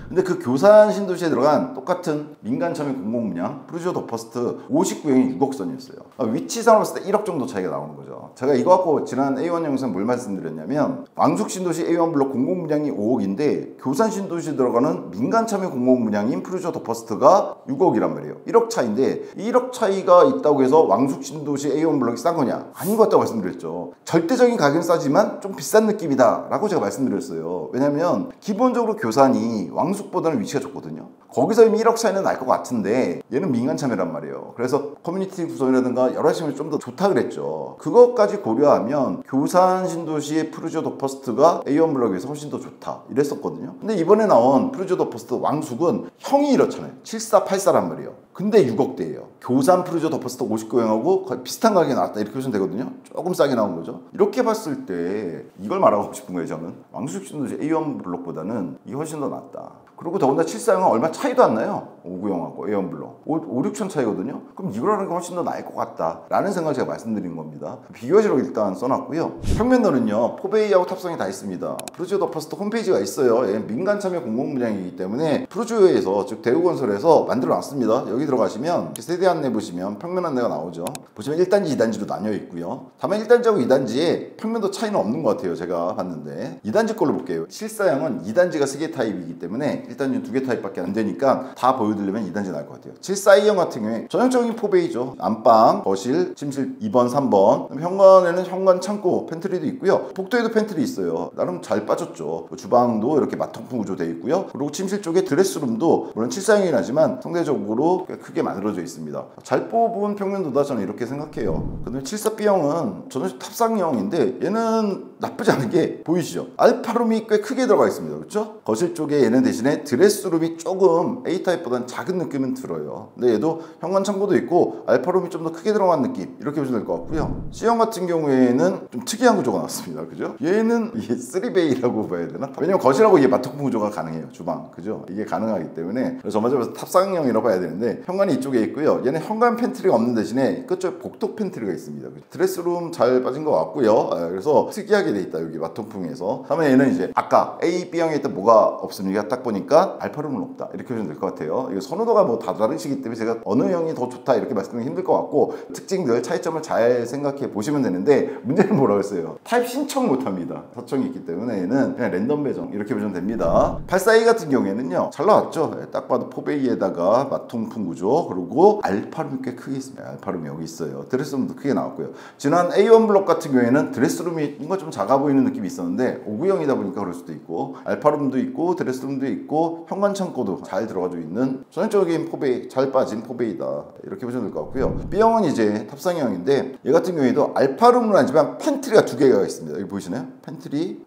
근데 그 교산 신도시에 들어간 똑같은 민간 참여 공공분양 프루지오 더 퍼스트 59형이 6억 선이었어요. 위치상으로 봤을 때 1억 정도 차이가 나오는 거죠. 제가 이거 갖고 지난 A1 영상 뭘 말씀드렸냐면 왕숙 신도시 A1 블록 공공분양이 5억인데 교산 신도시에 들어가는 민간 참여 공공분양인 프루지오 더 퍼스트가 6억이란 말이에요. 1억 차이인데 이 1억 차이가 있다고 해서 왕숙 신도시 A1 블록이 싼 거냐? 아닌 것 같다고 말씀드렸죠. 절대적인 가격은 싸지만 좀 비싼 느낌이다 라고 제가 말씀드렸어요. 왜냐면 기본적으로 교산이 왕숙보다는 위치가 좋거든요. 거기서 이미 1억 차이는 날 것 같은데 얘는 민간 참여란 말이에요. 그래서 커뮤니티 구성이라든가 여러 가지 좀 더 좋다 그랬죠. 그것까지 고려하면 교산 신도시의 프루지오 더 퍼스트가 A1 블록에서 훨씬 더 좋다 이랬었거든요. 근데 이번에 나온 프루지오 더 퍼스트 왕숙은 형이 이렇잖아요. 74, 84란 말이에요. 근데 6억대예요. 교산 프루지오 더 퍼스트 59형하고 거의 비슷한 가격에 나왔다 이렇게 보시면 되거든요. 조금 싸게 나온 거죠. 이렇게 봤을 때 이걸 말하고 싶은 거예요. 저는 왕숙 신도시 A1 블록보다는 이게 훨씬 더 낫다. 그리고 더군다나 74형은 얼마 차이도 안 나요. 59형하고 A1 블록 5, 6천 차이거든요. 그럼 이거라는 게 훨씬 더 나을 것 같다 라는 생각을 제가 말씀드린 겁니다. 비교하시라고 일단 써놨고요. 평면도는요 포베이하고 탑승이 다 있습니다. 프루지오 더 퍼스트 홈페이지가 있어요. 얘는 민간 참여 공공분양이기 때문에 프루지오에서 즉 대우건설에서 만들어 놨습니다. 여기 들어가시면 세대 안내 보시면 평면 안내가 나오죠. 보시면 1단지 2단지로 나뉘어 있고요. 다만 1단지하고 2단지에 평면도 차이는 없는 것 같아요. 제가 봤는데 2단지 걸로 볼게요. 74형은 2단지가 3개 타입이기 때문에 1단지는 2개 타입밖에 안 되니까 다 보여드리면 2단지 나을 것 같아요. 74E형 같은 경우에 전형적인 포베이죠. 안방, 거실, 침실 2번, 3번. 현관에는 현관 창고, 팬트리도 있고요. 복도에도 팬트리 있어요. 나름 잘 빠졌죠. 주방도 이렇게 마통풍 구조 되어 있고요. 그리고 침실 쪽에 드레스룸도 물론 74형이긴 하지만 상대적으로 꽤 크게 만들어져 있습니다. 잘 뽑은 평면도다 저는 이렇게 생각해요. 그다음에 74B형은 저는 탑상형인데 얘는 나쁘지 않은 게 보이시죠? 알파룸이 꽤 크게 들어가 있습니다. 그렇죠? 거실 쪽에 얘는 대신에 드레스룸이 조금 A타입보다는 작은 느낌은 들어요. 근데 얘도 현관 창고도 있고 알파룸이 좀 더 크게 들어간 느낌 이렇게 보시면 될 것 같고요. C형 같은 경우에는 좀 특이한 구조가 나왔습니다. 그죠? 얘는 이게 3베이라고 봐야 되나? 왜냐면 거실하고 이게 마통풍 구조가 가능해요. 주방. 그죠? 이게 가능하기 때문에 그래서 맞아서 탑상형이라고 봐야 되는데 현관이 이쪽에 있고요. 얘는 현관 팬트리가 없는 대신에 끝쪽에 복도 팬트리가 있습니다. 드레스룸 잘 빠진 것 같고요. 그래서 특이하게 돼 있다. 여기 마통풍에서. 다음에 얘는 이제 아까 A, B형에 있던 뭐가 없습니까? 딱 보니까 알파룸은 없다. 이렇게 보시면 될 것 같아요. 이거 선호도가 뭐 다 다르시기 때문에 제가 어느 형이 더 좋다 이렇게 말씀드리기 힘들 것 같고 특징들 차이점을 잘 생각해 보시면 되는데 문제는 뭐라고 했어요? 타입 신청 못합니다. 사청이 있기 때문에 얘는 그냥 랜덤 배정 이렇게 보시면 됩니다. 84A 같은 경우에는요 잘 나왔죠. 딱 봐도 포베이에다가 마통풍 구조 그리고 알파룸이 꽤 크게 있습니다. 알파룸이 여기 있어요. 드레스룸도 크게 나왔고요. 지난 A1 블록 같은 경우에는 드레스룸이 뭔가 좀 작아 보이는 느낌이 있었는데 5구형이다 보니까 그럴 수도 있고 알파룸도 있고 드레스룸도 있고 있고 현관 창고도 잘 들어가져 있는 전형적인 포베이, 잘 빠진 포베이다 이렇게 보시면 될 것 같고요. B형은 이제 탑상형인데 얘 같은 경우에도 알파룸은 아니지만 팬트리가 두 개가 있습니다. 여기 보이시나요? 팬트리,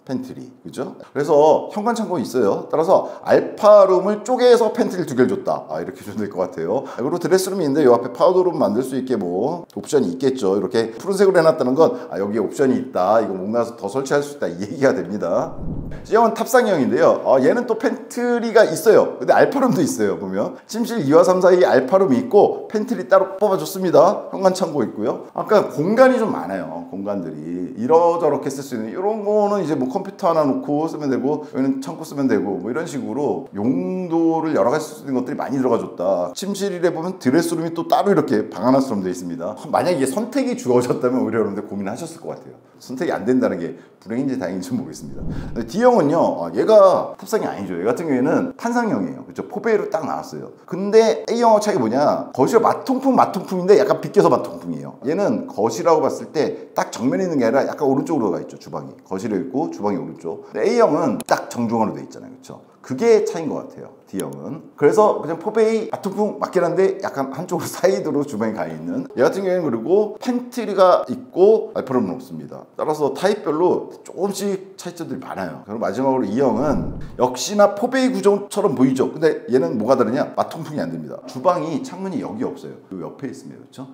그죠? 그래서 현관 창고 있어요. 따라서 알파룸을 쪼개서 팬트리를 두 개를 줬다. 이렇게 보시면 될 것 같아요. 그리고 드레스룸이 있는데 요 앞에 파우더룸 만들 수 있게 뭐 옵션이 있겠죠. 이렇게 푸른색으로 해놨다는 건 여기에 옵션이 있다. 이거 뭔가 더 설치할 수 있다. 이 얘기가 됩니다. C형은 탑상형인데요. 얘는 또 팬트리가 있어요. 근데 알파룸도 있어요. 보면 침실 2와 3 사이에 알파룸이 있고 팬트리 따로 뽑아줬습니다. 현관 창고 있고요. 아까 공간이 좀 많아요. 공간들이 이러저렇게 쓸 수 있는 이런 거는 이제 뭐 컴퓨터 하나 놓고 쓰면 되고 여기는 창고 쓰면 되고 뭐 이런 식으로 용도를 여러 가지 쓸 수 있는 것들이 많이 들어가줬다. 침실에 보면 드레스룸이 또 따로 이렇게 방 하나처럼 되어 있습니다. 만약 이게 선택이 주어졌다면 오히려 여러분들 고민하셨을 것 같아요. 선택이 안 된다는 게 불행인지 다행인지 모르겠습니다. D형은요, 얘가 탑상이 아니죠. 얘 같은 경우에는 판상형이에요. 그렇죠? 포베이로 딱 나왔어요. 근데 A형하고 차이가 뭐냐? 거실 마통풍인데 약간 비껴서 마통풍이에요. 얘는 거실이라고 봤을 때 딱 정면에 있는 게 아니라 약간 오른쪽으로 가 있죠. 주방이. 거실에 있고 주방이 오른쪽. 근데 A형은 딱 정중앙으로 돼 있잖아요. 그렇죠? 그게 차이인 것 같아요. D형은. 그래서 그냥 포베이 마통풍 맞긴 한데 약간 한쪽으로 사이드로 주방에 가 있는 얘 같은 경우에는 그리고 팬트리가 있고 알파룸은 없습니다. 따라서 타입별로 조금씩 차이점들이 많아요. 그리고 마지막으로 E형은 역시나 포베이 구조처럼 보이죠. 근데 얘는 뭐가 다르냐? 마통풍이 안 됩니다. 주방이 창문이 여기 없어요. 요 옆에 있습니다. 그렇죠?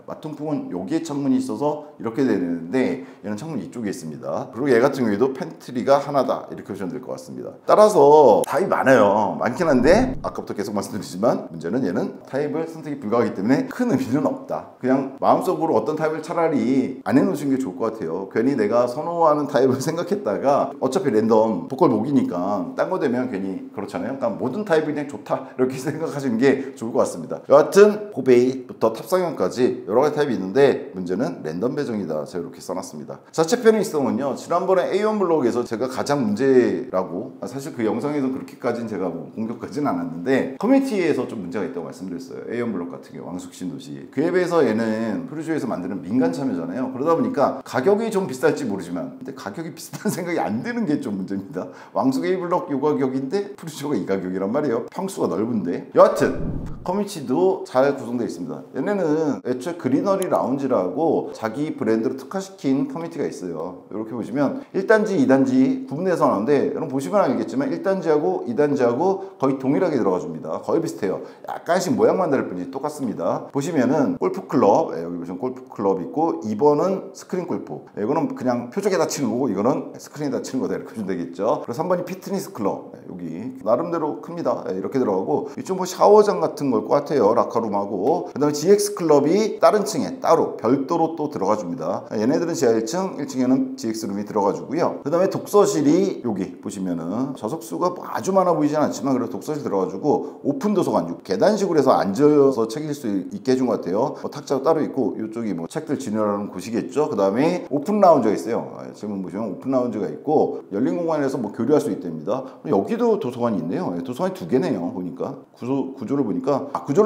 마통풍은 여기에 창문이 있어서 이렇게 되는데 얘는 창문이 이쪽에 있습니다. 그리고 얘 같은 경우에도 팬트리가 하나다 이렇게 보시면 될 것 같습니다. 따라서 타입이 많아요. 많긴 한데 아까부터 계속 말씀드리지만 문제는 얘는 타입을 선택이 불가하기 때문에 큰 의미는 없다. 그냥 마음속으로 어떤 타입을 차라리 안 해놓으시는 게 좋을 것 같아요. 괜히 내가 선호하는 타입을 생각했다가 어차피 랜덤 복걸 목이니까 딴 거 되면 괜히 그렇잖아요. 그러니까 모든 타입이 그냥 좋다 이렇게 생각하시는 게 좋을 것 같습니다. 여하튼 포베이부터 탑상형까지 여러 가지 타입이 있는데 문제는 랜덤 배정이다. 제가 이렇게 써놨습니다. 자체 편의성은요. 지난번에 A1 블록에서 제가 가장 문제라고 사실 그 영상에서 그렇게까지는 제가 뭐 공격하진 않았는데 커뮤니티에서 좀 문제가 있다고 말씀드렸어요. A1 블록 같은 경우 왕숙신도시 그에 비해서 얘는 푸르조에서 만드는 민간 참여잖아요. 그러다 보니까 가격이 좀 비쌀지 모르지만 근데 가격이 비슷한 생각이 안 드는 게 좀 문제입니다. 왕숙 A 블록 요 가격인데 푸르조가 이 가격이란 말이에요. 평수가 넓은데 여하튼 커뮤니티도 잘 구성되어 있습니다. 얘네는 애초에 그리너리 라운지라고 자기 브랜드로 특화시킨 커뮤니티가 있어요. 이렇게 보시면 1단지, 2단지 구분해서 나오는데 여러분 보시면 알겠지만 1단지하고 2단지하고 거의 동일하게 들어가 줍니다. 거의 비슷해요. 약간씩 모양만 다를 뿐이지 똑같습니다. 보시면은 골프클럽, 여기 보시면 골프클럽 있고 2번은 스크린 골프. 이거는 그냥 표적에다 치는 거고 이거는 스크린에다 치는 거다 이렇게 보시면 되겠죠. 그리고 3번이 피트니스 클럽. 여기 나름대로 큽니다. 이렇게 들어가고 이쪽 뭐 샤워장 같은 걸 것 같아요. 라카룸하고 그 다음에 GX클럽이 다른 층에 따로 별도로 또 들어가 줍니다. 얘네들은 지하 1층, 1층에는 GX룸이 들어가 주고요. 그 다음에 독서실이 여기 보시면은 저석수가 뭐 아주 많아 보이진 않지만 그래도 독서실 들어가지고 오픈 도서관 계단식으로 해서 앉아서 책 읽을 수 있게 해준 것 같아요. 뭐 탁자도 따로 있고 이쪽이 뭐 책들 진열하는 곳이겠죠. 그 다음에 오픈 라운지가 있어요. 지금 보시면 오픈 라운지가 있고 열린 공간에서 뭐 교류할 수 있답니다. 여기도 도서관이 있네요. 도서관이 두 개네요. 보니까 구조를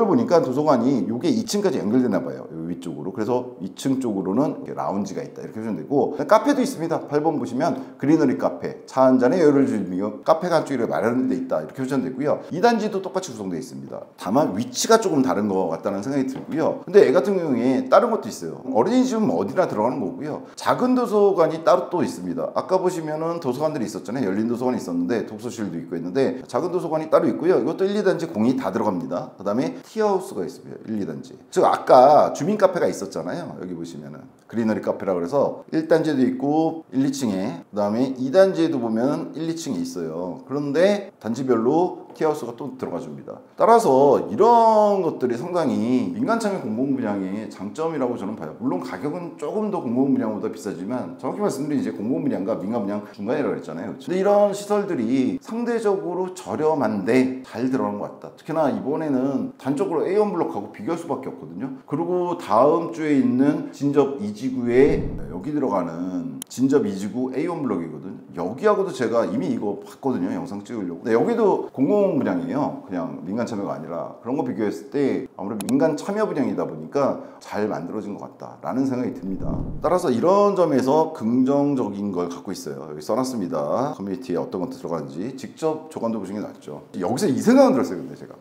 보니까 도서관이 요게 2층까지 연결되나 봐요. 요 위쪽으로. 그래서 2층 쪽으로는 라운지가 있다. 이렇게 보시면 되고 카페도 있습니다. 8번 보시면 그리너리 카페. 차 한 잔에 여유를 즐기며 카페가 한쪽에 마련돼 있다. 이렇게 보시면 되고요. 2단지도 똑같이 구성되어 있습니다. 다만 위치가 조금 다른 것 같다는 생각이 들고요. 근데 얘 같은 경우에 다른 것도 있어요. 어린이집은 어디나 들어가는 거고요. 작은 도서관이 따로 또 있습니다. 아까 보시면은 도서관들이 있었잖아요. 열린 도서관이 있었는데 독서실도 있고 있는데 작은 도서관이 따로 있고요. 이것도 1, 2단지 공이 다 들어갑니다. 그 다음에 티하우스가 있습니다. 1, 2단지. 즉 아까 주민 카페가 있었잖아요. 여기 보시면은 그리너리 카페라 그래서 1단지도 있고 1, 2층에 그 다음에 2단지에도 보면 1, 2층에 있어요. 그런데 단지별로 티하우스가 또 들어가 줍니다. 따라서 이런 것들이 상당히 민간 참여 공공 분양의 장점이라고 저는 봐요. 물론 가격은 조금 더 공공 분양보다 비싸지만 정확히 말씀드리면 이제 공공 분양과 민간 분양 중간이라고 했잖아요. 그렇죠? 근데 이런 시설들이 상대적으로 저렴한데 잘 들어가는 것 같다. 특히나 이번에는 단적으로 A1 블록하고 비교할 수밖에 없거든요. 그리고 다음 주에 있는 진접 2지구에 여기 들어가는 진접 2지구 A1 블럭이거든. 여기하고도 제가 이미 이거 봤거든요. 영상 찍으려고. 근데 여기도 공공 분양이에요. 그냥 민간 참여가 아니라. 그런 거 비교했을 때 아무래도 민간 참여 분양이다 보니까 잘 만들어진 것 같다라는 생각이 듭니다. 따라서 이런 점에서 긍정적인 걸 갖고 있어요. 여기 써놨습니다. 커뮤니티에 어떤 것도 들어가는지 직접 조감도 보시는 게 낫죠. 여기서 이 생각은 들었어요.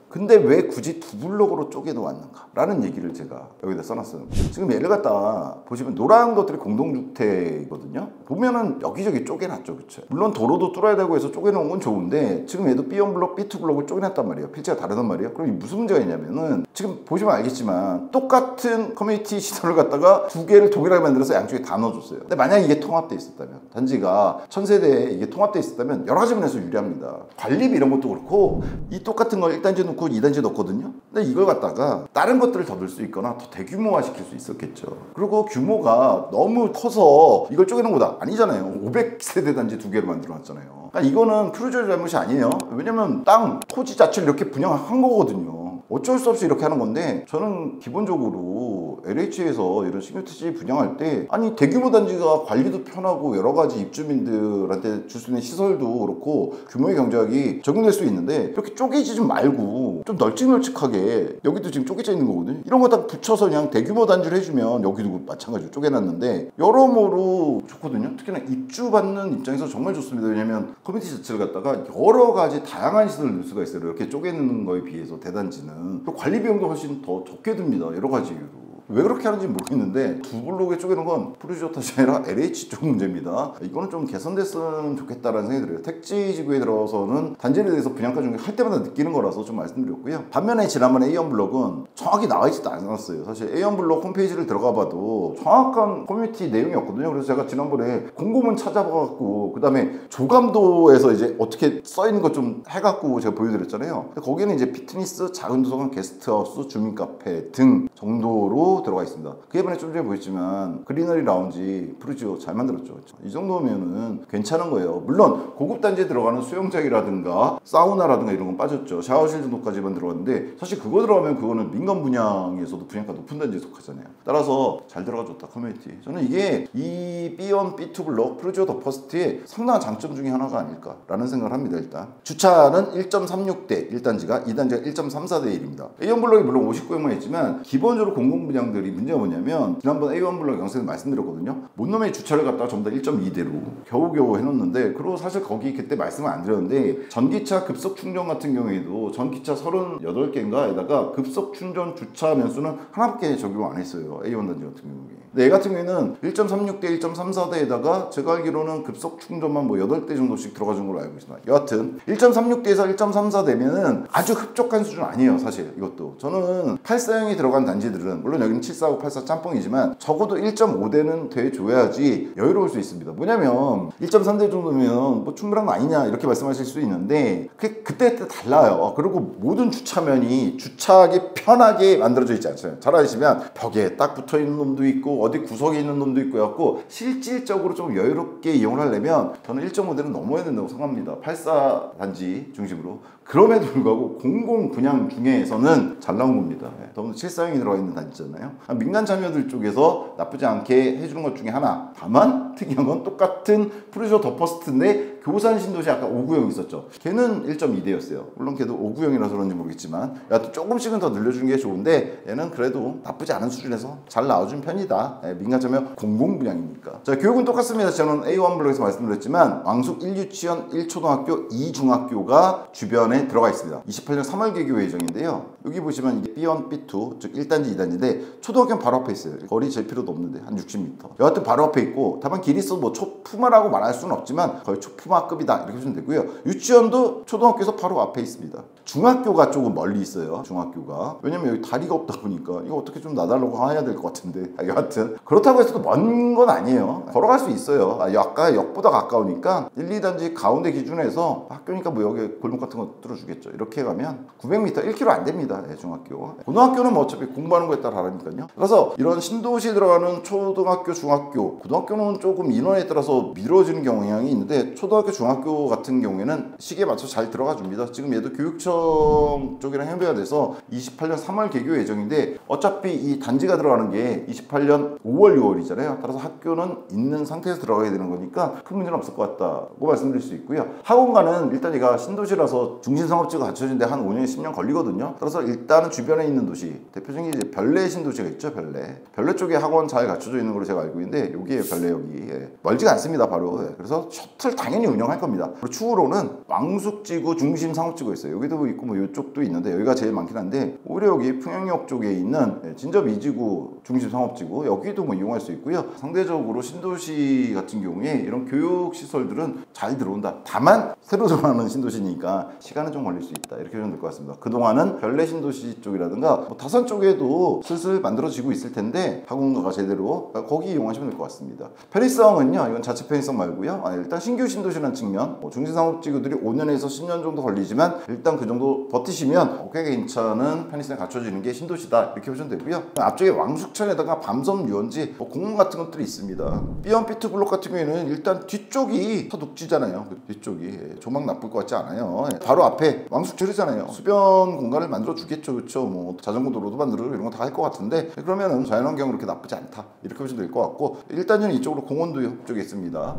근데 왜 굳이 두 블록으로 쪼개놓았는가 라는 얘기를 제가 여기다 써놨어요. 지금 얘를 갖다 보시면 노란 것들이 공동주택이거든요. 보면은 여기저기 쪼개놨죠. 그쵸? 물론 도로도 뚫어야 되고 해서 쪼개놓은 건 좋은데 지금 얘도 B1 블록, B2 블록을 쪼개놨단 말이에요. 필지가 다르단 말이에요. 그럼 무슨 문제가 있냐면은 지금 보시면 알겠지만 똑같은 커뮤니티 시설을 갖다가 두 개를 동일하게 만들어서 양쪽에 다 넣어줬어요. 근데 만약에 이게 통합돼 있었다면, 단지가 1000세대에 이게 통합돼 있었다면 여러 가지 면에서 유리합니다. 관리비 이런 것도 그렇고 이 똑같은 걸 1단지 넣고 2단지 넣거든요. 근데 이걸 갖다가 다른 것들을 더 넣을 수 있거나 더 대규모화 시킬 수 있었겠죠. 그리고 규모가 너무 커서 이걸 쪼개는 거다 아니잖아요. 500세대 단지 두 개를 만들어 놨잖아요. 그러니까 이거는 푸르지오 잘못이 아니에요. 왜냐면 땅, 토지 자체를 이렇게 분양한 거거든요. 어쩔 수 없이 이렇게 하는 건데, 저는 기본적으로 LH에서 이런 신규토지 분양할 때 아니 대규모 단지가 관리도 편하고 여러 가지 입주민들한테 줄 수 있는 시설도 그렇고 규모의 경작이 적용될 수 있는데 이렇게 쪼개지지 말고 좀 널찍널찍하게, 여기도 지금 쪼개져 있는 거거든요. 이런 거 딱 붙여서 그냥 대규모 단지를 해주면 여기도 마찬가지로 쪼개놨는데 여러모로 좋거든요. 특히나 입주받는 입장에서 정말 좋습니다. 왜냐면 커뮤니티 자체를 갖다가 여러 가지 다양한 시설을 넣을 수가 있어요. 이렇게 쪼개는 거에 비해서 대단지는 또 관리 비용도 훨씬 더 적게 듭니다. 여러 가지 이유로. 왜 그렇게 하는지 모르겠는데 두 블록에 쪼개는 건 푸르지오 탓이 아니라 LH 쪽 문제입니다. 이거는 좀 개선됐으면 좋겠다라는 생각이 들어요. 택지 지구에 들어서는 단지에 대해서 분양가 중에 할 때마다 느끼는 거라서 좀 말씀드렸고요. 반면에 지난번에 A1 블록은 정확히 나와 있지도 않았어요. 사실 A1 블록 홈페이지를 들어가 봐도 정확한 커뮤니티 내용이 없거든요. 그래서 제가 지난번에 공고문 찾아봐갖고 그 다음에 조감도에서 이제 어떻게 써있는 것 좀 해갖고 제가 보여드렸잖아요. 거기는 이제 피트니스, 작은 도서관, 게스트하우스, 주민카페 등 정도로 들어가 있습니다. 그에 반해 좀 전에 보였지만 그리너리 라운지 푸르지오 잘 만들었죠. 그렇죠? 이 정도면은 괜찮은 거예요. 물론 고급 단지에 들어가는 수영장이라든가 사우나라든가 이런 건 빠졌죠. 샤워실 정도까지만 들어갔는데 사실 그거 들어가면 그거는 민간 분양에서도 분양가 높은 단지에 속하잖아요. 따라서 잘 들어가줬다 커뮤니티. 저는 이게 이 B1, B2 블록 푸르지오 더 퍼스트의 상당한 장점 중에 하나가 아닐까라는 생각을 합니다. 일단 주차는 1.36대 1단지가, 2단지가 1.34대 1입니다. A1 블록이 물론 59형만 있지만 기본적으로 공공 분양들이 문제가 뭐냐면 지난번 A1 블록 영상에서 말씀드렸거든요. 못놈의 주차를 갖다가 전부 다 1.2대로 겨우겨우 해놓는데, 그리고 사실 거기 그때 말씀을 안 드렸는데 전기차 급속 충전 같은 경우에도 전기차 38개인가에다가 급속 충전 주차 면수는 하나밖에 적용 안 했어요. A1 단지 같은 경우에. 근데 얘 같은 경우에는 1.36대 1.34대에다가 제가 알기로는 급속 충전만 뭐 8대 정도씩 들어가준 걸로 알고 있습니다. 여하튼 1.36대에서 1.34대면은 아주 흡족한 수준 아니에요. 사실 이것도 저는 84형이 들어간 단지들은 물론 여기는 745, 84 짬뽕이지만 적어도 1.5대는 돼줘야지 여유로울 수 있습니다. 뭐냐면 1.3대 정도면 뭐 충분한 거 아니냐 이렇게 말씀하실 수 있는데 그때 달라요. 그리고 모든 주차면이 주차하기 편하게 만들어져 있지 않잖아요. 잘 아시면 벽에 딱 붙어있는 놈도 있고 어디 구석에 있는 놈도 있고 해갖고 실질적으로 좀 여유롭게 이용을 하려면 저는 1.5대는 넘어야 된다고 생각합니다. 84 단지 중심으로. 그럼에도 불구하고 공공 분양 중에서는 잘 나온 겁니다. 더군다나 7사형이 들어가 있는 단지잖아요. 민간 참여들 쪽에서 나쁘지 않게 해주는 것 중에 하나. 다만 특이한 건 똑같은 푸르지오 더 퍼스트인데 교산 신도시 아까 5구형 있었죠. 걔는 1.2대였어요. 물론 걔도 5구형이라서 그런지 모르겠지만 여하튼 조금씩은 더 늘려주는 게 좋은데 얘는 그래도 나쁘지 않은 수준에서 잘 나와준 편이다. 민간 참여 공공 분양이니까. 자, 교육은 똑같습니다. 저는 A1 블록에서 말씀드렸지만 왕숙 1유치원 1초등학교 2중학교가 주변에 들어가 있습니다. 28년 3월 개교 예정인데요. 여기 보시면 이게 B1, B2 즉 1단지, 2단지인데 초등학교는 바로 앞에 있어요. 거리 잴 필요도 없는데 한 60m. 여하튼 바로 앞에 있고 다만 길이 있어도 뭐 초품화라고 말할 수는 없지만 거의 초품화급이다 이렇게 보시면 되고요. 유치원도 초등학교에서 바로 앞에 있습니다. 중학교가 조금 멀리 있어요. 중학교가. 왜냐면 여기 다리가 없다 보니까 이거 어떻게 좀 나달라고 해야 될 것 같은데. 여하튼 그렇다고 해서 먼 건 아니에요. 걸어갈 수 있어요. 아까 역보다 가까우니까 1, 2단지 가운데 기준에서 학교니까 뭐 여기 골목 같은 거 뚫어주겠죠. 이렇게 가면 900m, 1km 안 됩니다. 중학교. 고등학교는 뭐 어차피 공부하는 거에 따라 다르니까요. 그래서 이런 신도시에 들어가는 초등학교, 중학교, 고등학교는 조금 인원에 따라서 미뤄지는 경향이 있는데 초등학교 초등학교, 중학교 같은 경우에는 시기에 맞춰 잘 들어가 줍니다. 지금 얘도 교육청 쪽이랑 협의가 돼서 28년 3월 개교 예정인데 어차피 이 단지가 들어가는 게 28년 5월, 6월이잖아요. 따라서 학교는 있는 상태에서 들어가야 되는 거니까 큰 문제는 없을 것 같다고 말씀드릴 수 있고요. 학원가는 일단 얘가 신도시라서 중심상업지가 갖춰지는데 한 5년, 10년 걸리거든요. 따라서 일단은 주변에 있는 도시, 대표적인 이제 별내 신도시가 있죠. 별내 쪽에 학원 잘 갖춰져 있는 걸로 제가 알고 있는데 여기에 별내역이 멀지가 않습니다. 바로. 그래서 셔틀 당연히 운영할 겁니다. 그리고 추후로는 왕숙지구 중심상업지구 있어요. 여기도 있고 뭐 이쪽도 있는데 여기가 제일 많긴 한데 오히려 여기 평양역 쪽에 있는 진접 2지구 중심상업지구 여기도 뭐 이용할 수 있고요. 상대적으로 신도시 같은 경우에 이런 교육시설들은 잘 들어온다. 다만 새로 들어가는 신도시니까 시간은 좀 걸릴 수 있다. 이렇게 보면 될 것 같습니다. 그동안은 별내 신도시 쪽이라든가 뭐 다산 쪽에도 슬슬 만들어지고 있을 텐데 학원가가 제대로 거기 이용하시면 될 것 같습니다. 편의성은요. 이건 자체 편의성 말고요. 일단 신규 신도시라는 측면 중심상업지구들이 5년에서 10년 정도 걸리지만 일단 그 정도 버티시면 꽤 괜찮은 편의성이 갖춰지는 게 신도시다. 이렇게 보시면 되고요. 앞쪽에 왕숙천에다가 밤섬 유원지 공원 같은 것들이 있습니다. B1, B2 블록 같은 경우에는 일단 뒤쪽이 다 녹지잖아요. 뒤쪽이 조망 나쁠 것 같지 않아요. 바로 앞에 왕숙천이잖아요. 수변 공간을 만들어 주겠죠. 그렇죠. 뭐 자전거 도로도 만들고 이런 거 다 할 것 같은데 그러면은 자연환경은 그렇게 나쁘지 않다. 이렇게 보시면 될 것 같고 일단은 이쪽으로 공원도 이쪽에 있습니다.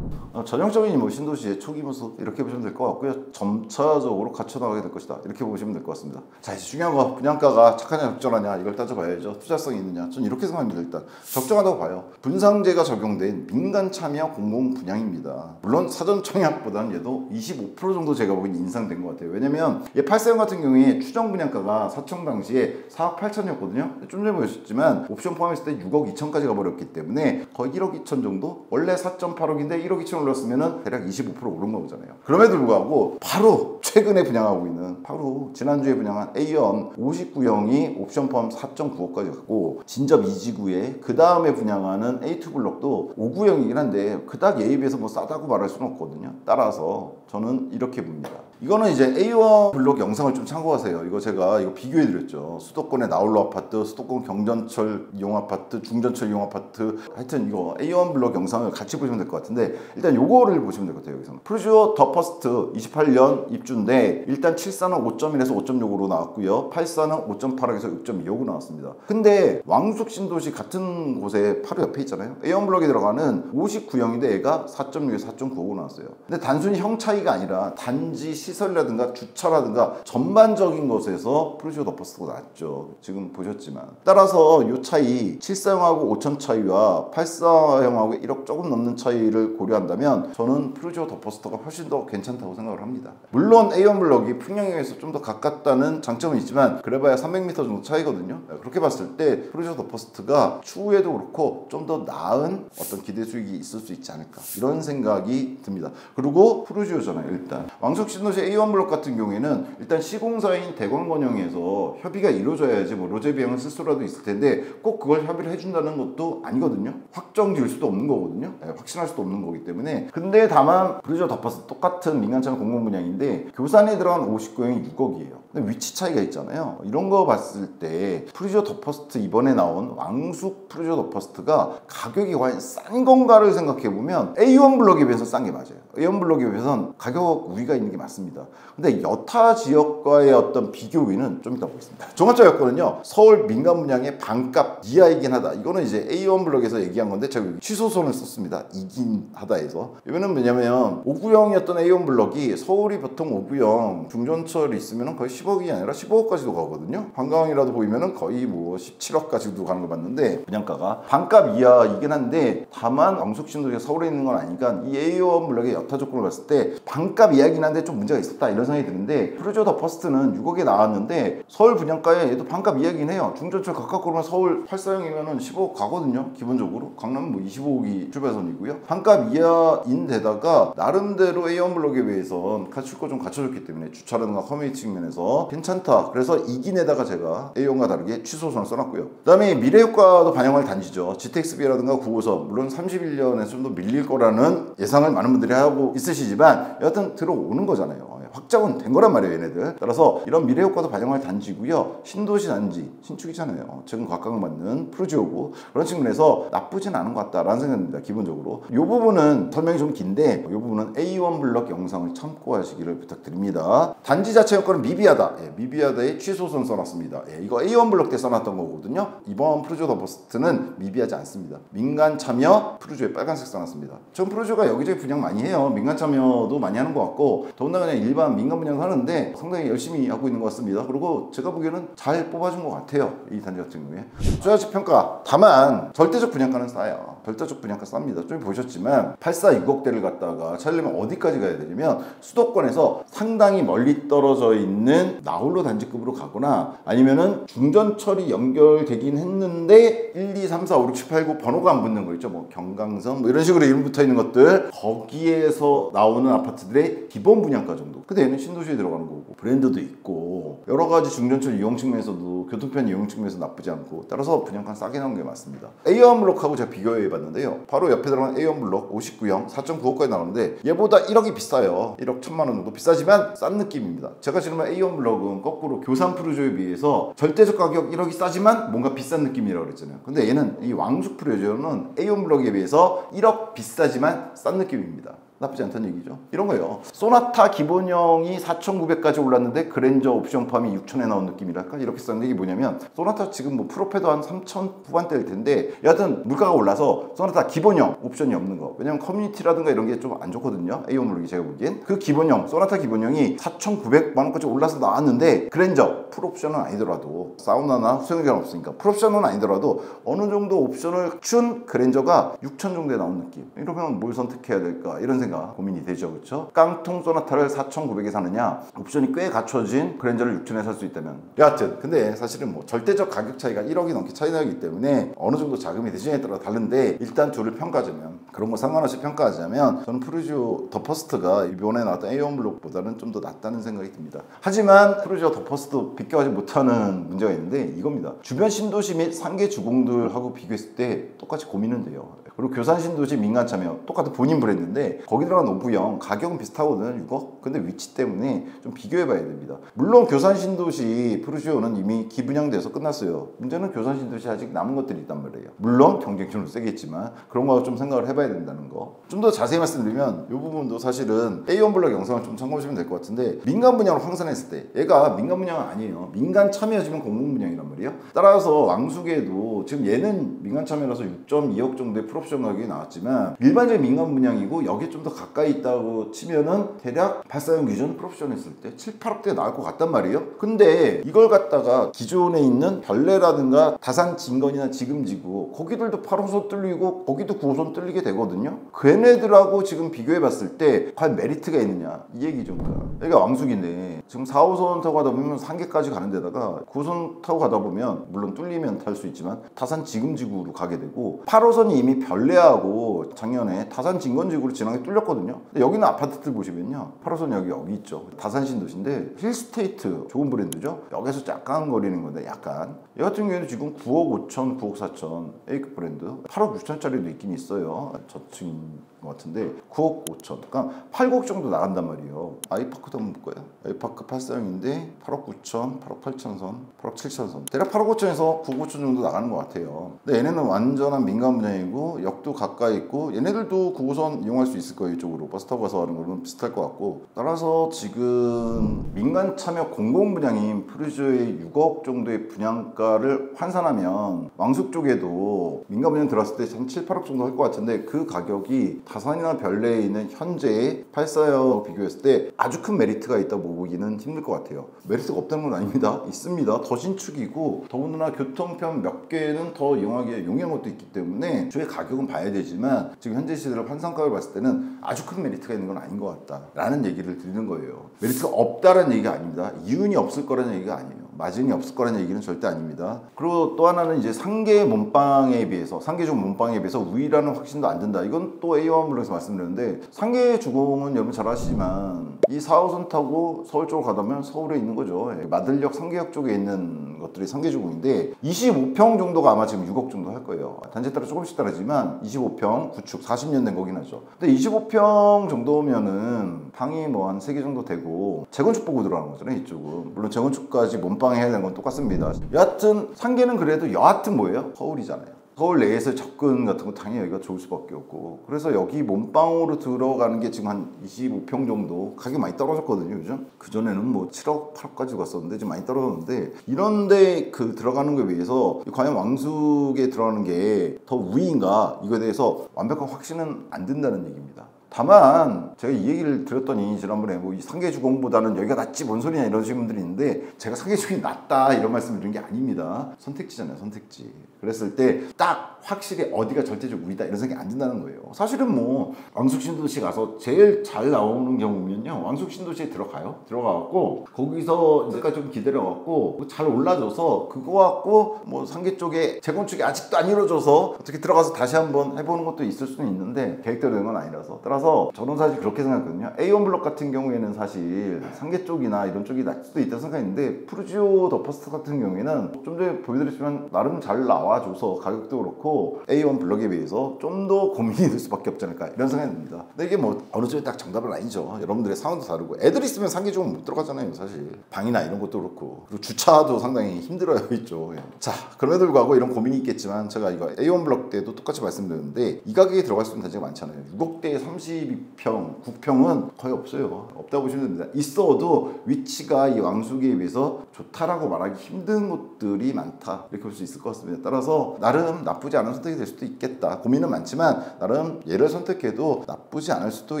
전형적인 뭐 신도시의 초기 모습 이렇게 보시면 될 것 같고요. 점차적으로 갖춰나가게 될 것이다. 이렇게 보시면 될 것 같습니다. 자, 이제 중요한 거 분양가가 착하냐 적절하냐 이걸 따져봐야죠. 투자성이 있느냐. 전 이렇게 생각합니다. 일단 적정하다고 봐요. 분상제가 적용된 민간 참여 공공 분양입니다. 물론 사전 청약보다는 얘도 25% 정도 제가 보기엔 인상된 것 같아요. 왜냐면 얘 8세형 같은 경우에 추정 분양가가 사청 당시에 4억 8천이었거든요. 좀 전에 보셨지만 옵션 포함했을 때 6억 2천까지 가버렸기 때문에 거의 1억 2천 정도? 원래 4.8억인데 1억 2천 올랐으면 대략 25% 오른 거잖아요. 그럼에도 불구하고 바로 최근에 분양하고 있는 바로 지난주에 분양한 A형 59형이 옵션 포함 4.9억까지 갔고 진접 2지구에 그 다음에 분양하는 A2 블록도 59형이긴 한데 그닥 예에 비해서 뭐 싸다고 말할 수는 없거든요. 따라서 저는 이렇게 봅니다. 이거는 이제 A1 블록 영상을 좀 참고하세요. 이거 제가 비교해드렸죠. 수도권의 나홀로 아파트, 수도권 경전철 이용 아파트, 중전철 이용 아파트 하여튼 이거 A1 블록 영상을 같이 보시면 될 것 같은데 일단 요거를 보시면 될 것 같아요. 여기서는 프루지오 더 퍼스트 28년 입주인데 일단 74는 5.1에서 5.6으로 나왔고요. 84는 5.8에서 6.25로 나왔습니다. 근데 왕숙 신도시 같은 곳에 바로 옆에 있잖아요. A1 블록에 들어가는 59형인데 얘가 4.6에서 4.95로 나왔어요. 근데 단순히 형 차이가 아니라 단지 시설이라든가 주차라든가 전반적인 것에서 프루지오 더 퍼스트가 낫죠. 지금 보셨지만. 따라서 이 차이 74형하고 5천 차이와 84형하고 1억 조금 넘는 차이를 고려한다면 저는 프루지오 더 퍼스트가 훨씬 더 괜찮다고 생각을 합니다. 물론 A1 블록이 풍량에서 좀 더 가깝다는 장점은 있지만 그래봐야 300m 정도 차이거든요. 그렇게 봤을 때 프루지오 더 퍼스트가 추후에도 그렇고 좀 더 나은 어떤 기대 수익이 있을 수 있지 않을까 이런 생각이 듭니다. 그리고 프루지오잖아요. 일단 왕숙 신도시 A1 블록 같은 경우에는 일단 시공사인 대광건영에서 협의가 이루어져야지 뭐 로제 비용을 쓸 수라도 있을 텐데 꼭 그걸 협의를 해준다는 것도 아니거든요. 확정 지을 수도 없는 거거든요. 확신할 수도 없는 거기 때문에. 근데 다만 프루지오 더 퍼스트 똑같은 민간차는 공공 분양인데 교산에 들어간 59형이 6억이에요. 근데 위치 차이가 있잖아요. 이런 거 봤을 때 프루지오 더 퍼스트 이번에 나온 왕숙 프루지오 더 퍼스트가 가격이 과연 싼 건가를 생각해보면 A1 블록에 비해서 싼 게 맞아요. A1 블록에 비해서는 가격 우위가 있는 게 맞습니다. 근데 여타 지역과의 어떤 비교 우위는 좀 이따 보겠습니다. 종합적 여건은요. 서울 민간 분양의 반값 이하이긴 하다. 이거는 이제 A1 블록에서 얘기한 건데 제가 여기 취소선을 썼습니다. 이긴 하다 해서. 이거는 뭐냐면 5구형이었던 A1 블록이 서울이 보통 5구형 중전철이 있으면 거의 10억이 아니라 15억까지도 가거든요. 관광이라도 보이면은 거의 뭐 17억까지도 가는 거 봤는데 분양가가 반값 이하이긴 한데 다만 왕숙 신도시가 서울에 있는 건 아니니까 이 A1 블록의 여타 조건을 봤을 때 반값 이하이긴 한데 좀 문제가 있었다 이런 생각이 드는데 프루지오 더 퍼스트는 6억에 나왔는데 서울 분양가에 얘도 반값 이하이긴 해요. 중전철 가깝고 그러면 서울 84형이면은 15억 가거든요. 기본적으로 강남은 뭐 25억이 출발선이고요. 반값 이하인 데다가 나름대로 A1 블록에 비해서 갖출 거 좀 갖춰줬기 때문에 주차라든가 커뮤니티 측면에서 괜찮다. 그래서 이긴 에다가 제가 A1과 다르게 취소선을 써놨고요. 그 다음에 미래효과도 반영할 단지죠. GTX-B라든가 9호선 물론 31년에 좀 더 밀릴 거라는 예상을 많은 분들이 하고 있으시지만 여하튼 들어오는 거잖아요. 거잖아요. 확정은 된 거란 말이에요, 얘네들. 따라서 이런 미래 효과도 반영할 단지고요. 신도시 단지 신축이잖아요. 지금 각광받는 푸르지오고 그런 측면에서 나쁘진 않은 것 같다라는 생각입니다. 기본적으로 이 부분은 설명이 좀 긴데 이 부분은 A1 블럭 영상을 참고하시기를 부탁드립니다. 단지 자체 여건은 미비하다. 미비하다에 취소선 써놨습니다. 이거 A1 블럭 때 써놨던 거거든요. 이번 푸르지오 더 퍼스트는 미비하지 않습니다. 민간 참여 푸르지오에 빨간색 써놨습니다. 전 푸르지오가 여기저기 분양 많이 해요. 민간 참여도 많이 하는 것 같고 더군다나 그냥 일반 민간 분양 하는데 상당히 열심히 하고 있는 것 같습니다. 그리고 제가 보기에는 잘 뽑아준 것 같아요. 이 단지 같은 경우에. 투자가치 평가. 다만 절대적 분양가는 싸요. 절대적 분양가 쌉니다. 좀 보셨지만 846억대를 갖다가 찾으려면 어디까지 가야 되냐면 수도권에서 상당히 멀리 떨어져 있는 나홀로 단지급으로 가거나 아니면은 중전철이 연결되긴 했는데 1, 2, 3, 4, 5, 6, 7, 8, 9 번호가 안 붙는 거 있죠. 뭐 경강선 뭐 이런 식으로 이름 붙어 있는 것들 거기에서 나오는 아파트들의 기본 분양가 정도. 근데 얘는 신도시에 들어가는 거고 브랜드도 있고 여러 가지 중전철 이용 측면에서도 교통편 이용 측면에서 나쁘지 않고 따라서 분양가 싸게 나온 게 맞습니다. A1 블록하고 제가 비교해 봤는데요. 바로 옆에 들어간 A1 블록 59형 4.95억까지 나오는데 얘보다 1억이 비싸요. 1억 1천만 원 정도 비싸지만 싼 느낌입니다. 제가 지금 A1 블록은 거꾸로 교산 푸르지오에 비해서 절대적 가격 1억이 싸지만 뭔가 비싼 느낌이라고 그랬잖아요. 근데 얘는 이 왕숙 푸르지오는 A1 블록에 비해서 1억 비싸지만 싼 느낌입니다. 나쁘지 않다는 얘기죠. 이런 거예요. 소나타 기본형이 4,900까지 올랐는데 그랜저 옵션 포함이 6,000에 나온 느낌이랄까? 이렇게 썼는데 이게 뭐냐면 소나타 지금 뭐 프로페도 한 3,000 후반대일 텐데 여하튼 물가가 올라서 소나타 기본형 옵션이 없는 거. 왜냐면 커뮤니티라든가 이런 게 좀 안 좋거든요. A1 블록이 제가 보기엔. 그 기본형 소나타 기본형이 4,900만 원까지 올라서 나왔는데 그랜저 풀옵션은 아니더라도 사우나나 수영장 없으니까 풀옵션은 아니더라도 어느 정도 옵션을 준 그랜저가 6,000 정도에 나온 느낌. 이러면 뭘 선택해야 될까? 이런 생각 고민이 되죠. 그렇죠? 깡통 소나타를 4,900에 사느냐 옵션이 꽤 갖춰진 그랜저를 6,000에 살 수 있다면 여하튼 근데 사실은 뭐 절대적 가격 차이가 1억이 넘게 차이 나기 때문에 어느 정도 자금이 되지냐에 따라 다른데 일단 둘을 평가하자면 그런 거 상관없이 평가하자면 저는 푸르지오 더 퍼스트가 이번에 나왔던 A1 블록보다는 좀 더 낫다는 생각이 듭니다. 하지만 푸르지오 더 퍼스트 비교하지 못하는 문제가 있는데 이겁니다. 주변 신도시 및 상계 주공들하고 비교했을 때 똑같이 고민은 돼요. 그리고 교산 신도시 민간 참여 똑같은 본인 브랜드인데 거기 들어간 노부형 가격은 비슷하거든요. 6억. 근데 위치 때문에 좀 비교해 봐야 됩니다. 물론 교산 신도시 푸르지오는 이미 기분양돼서 끝났어요. 문제는 교산 신도시 아직 남은 것들이 있단 말이에요. 물론 경쟁률은 세겠지만 그런 거 좀 생각을 해봐야 된다는 거. 좀 더 자세히 말씀드리면 이 부분도 사실은 A1 블록 영상을 좀 참고하시면 될 것 같은데 민간 분양으로 환산했을 때 얘가 민간 분양은 아니에요. 민간 참여지만 공공 분양이란 말이에요. 따라서 왕숙에도 지금 얘는 민간 참여라서 6.2억 정도의 풀옵션 가격이 나왔지만 일반적인 민간 분양이고 여기에 좀 더 가까이 있다고 치면은 대략 8사용 기준 풀옵션 했을 때 7, 8억대 나올 것 같단 말이에요. 근데 이걸 갖다가 기존에 있는 별내라든가 다산 진건이나 지금지구 거기들도 8호선 뚫리고 거기도 9호선 뚫리게 되거든요. 걔네들하고 지금 비교해 봤을 때 과연 메리트가 있느냐 이 얘기죠. 여기가 왕숙인데 지금 4호선 타고 가다 보면 상계까지 가는 데다가 9호선 타고 가다 보면 물론 뚫리면 탈 수 있지만 다산 지금지구로 가게 되고 8호선이 이미 별내하고 작년에 다산 진건지구로 지나게 뚫렸거든요. 근데 여기는 아파트들 보시면요 8호선 여기 있죠. 다산 신도시인데 힐스테이트 좋은 브랜드죠. 여기서 약간 거리는 건데 약간 얘 같은 경우에는 지금 9억 5천 9억 4천 A급 브랜드 8억 6천짜리도 있긴 있어요. 저층인 것 같은데 9억 5천 그러니까 8억 정도 나간단 말이에요. 아이파크도 한번 볼 거예요. 아이파크 8사형인데 8억 9천 8억 8천 선 8억 7천 선 대략 8억 5천에서 9억 5천 정도 나가는 것 같아요. 근데 얘네는 완전한 민간 분양이고 역도 가까이 있고 얘네들도 9호선 이용할 수 있을 거예요. 이쪽으로 버스 타고 가서 하는 거는 비슷할 것 같고 따라서 지금 민간 참여 공공 분양인 푸르지오의 6억 정도의 분양가를 환산하면 왕숙 쪽에도 민간 분양 들어왔을 때 한 7, 8억 정도 할 것 같은데 그 가격이 다산이나 별내에 있는 현재의 8사형 비교했을 때 아주 큰 메리트가 있다고 보기는 힘들 것 같아요. 메리트가 없다는 건 아닙니다. 있습니다. 더 신축이고 더군다나 교통편 몇 개는 더 이용하기에 용이한 것도 있기 때문에 주의 가격은 봐야 되지만 지금 현재 시대를 환산가를 봤을 때는 아주 큰 메리트가 있는 건 아닌 것 같다 라는 얘기를 드리는 거예요. 메리트가 없다라는 얘기가 아닙니다. 이윤이 없을 거라는 얘기가 아니에요. 마진이 없을 거라는 얘기는 절대 아닙니다. 그리고 또 하나는 이제 상계 몸빵에 비해서 상계 주공 몸빵에 비해서 우위라는 확신도 안 든다. 이건 또 A1 블록에서 말씀드렸는데 상계 주공은 여러분 잘 아시지만 이 4호선 타고 서울 쪽으로 가다면 서울에 있는 거죠. 마들역 상계역 쪽에 있는 것들이 상계 주공인데 25평 정도가 아마 지금 6억 정도 할 거예요. 단지에 따라 조금씩 다르지만 25평 구축 40년 된 거긴 하죠. 근데 25평 정도면은 방이 뭐 한 3개 정도 되고 재건축 보고 들어가는 거잖아요. 이쪽은 물론 재건축까지 몸빵 해야 되는 건 똑같습니다. 여하튼 상계는 그래도 여하튼 뭐예요? 서울이잖아요. 서울 내에서 접근 같은 거 당연히 여기가 좋을 수밖에 없고 그래서 여기 몸빵으로 들어가는 게 지금 한 25평 정도 가격이 많이 떨어졌거든요. 요즘 그전에는 뭐 7억 8억까지 갔었는데 지금 많이 떨어졌는데 이런데 그 들어가는 거에 비해서 과연 왕숙에 들어가는 게 더 우위인가 이거에 대해서 완벽한 확신은 안 든다는 얘기입니다. 다만 제가 이 얘기를 드렸더니 지난번에 뭐 이 상계주공보다는 여기가 낫지 뭔 소리냐 이러시는 분들이 있는데 제가 상계주공이 낫다 이런 말씀을 드린 게 아닙니다. 선택지잖아요. 선택지. 그랬을 때 딱 확실히 어디가 절대적 우위다 이런 생각이 안 든다는 거예요. 사실은 뭐 왕숙신도시 가서 제일 잘 나오는 경우면요 왕숙신도시에 들어가갖고 거기서 이제까지 좀 기다려갖고 잘 올라줘서 그거 갖고 뭐 상계 쪽에 재건축이 아직도 안 이루어져서 어떻게 들어가서 다시 한번 해보는 것도 있을 수는 있는데 계획대로 된 건 아니라서 따라서 저는 사실 그렇게 생각했거든요. A1 블록 같은 경우에는 사실 상계 쪽이나 이런 쪽이 날 수도 있다고 생각했는데 푸르지오 더 퍼스트 같은 경우에는 좀 전에 보여드렸지만 나름 잘 나와줘서 가격도 그렇고 A1 블록에 비해서 좀 더 고민이 될 수밖에 없지 않을까 이런 생각이 듭니다. 근데 이게 뭐 어느 쪽이 딱 정답은 아니죠. 여러분들의 상황도 다르고 애들 있으면 상계 쪽은 못 들어가잖아요. 사실 방이나 이런 것도 그렇고 그리고 주차도 상당히 힘들어요. 있죠. 자 그럼에도 불구하고 이런 고민이 있겠지만 제가 이거 A1 블록 때도 똑같이 말씀드렸는데 이 가격에 들어갈 수 있는 단지가 많잖아요. 6억대에 32평 9평은 거의 없어요. 없다고 보시면 됩니다. 있어도 위치가 이 왕숙에 비해서 좋다라고 말하기 힘든 곳들이 많다 이렇게 볼 수 있을 것 같습니다. 따라서 나름 나쁘지 않은 선택이 될 수도 있겠다. 고민은 많지만 나름 얘를 선택해도 나쁘지 않을 수도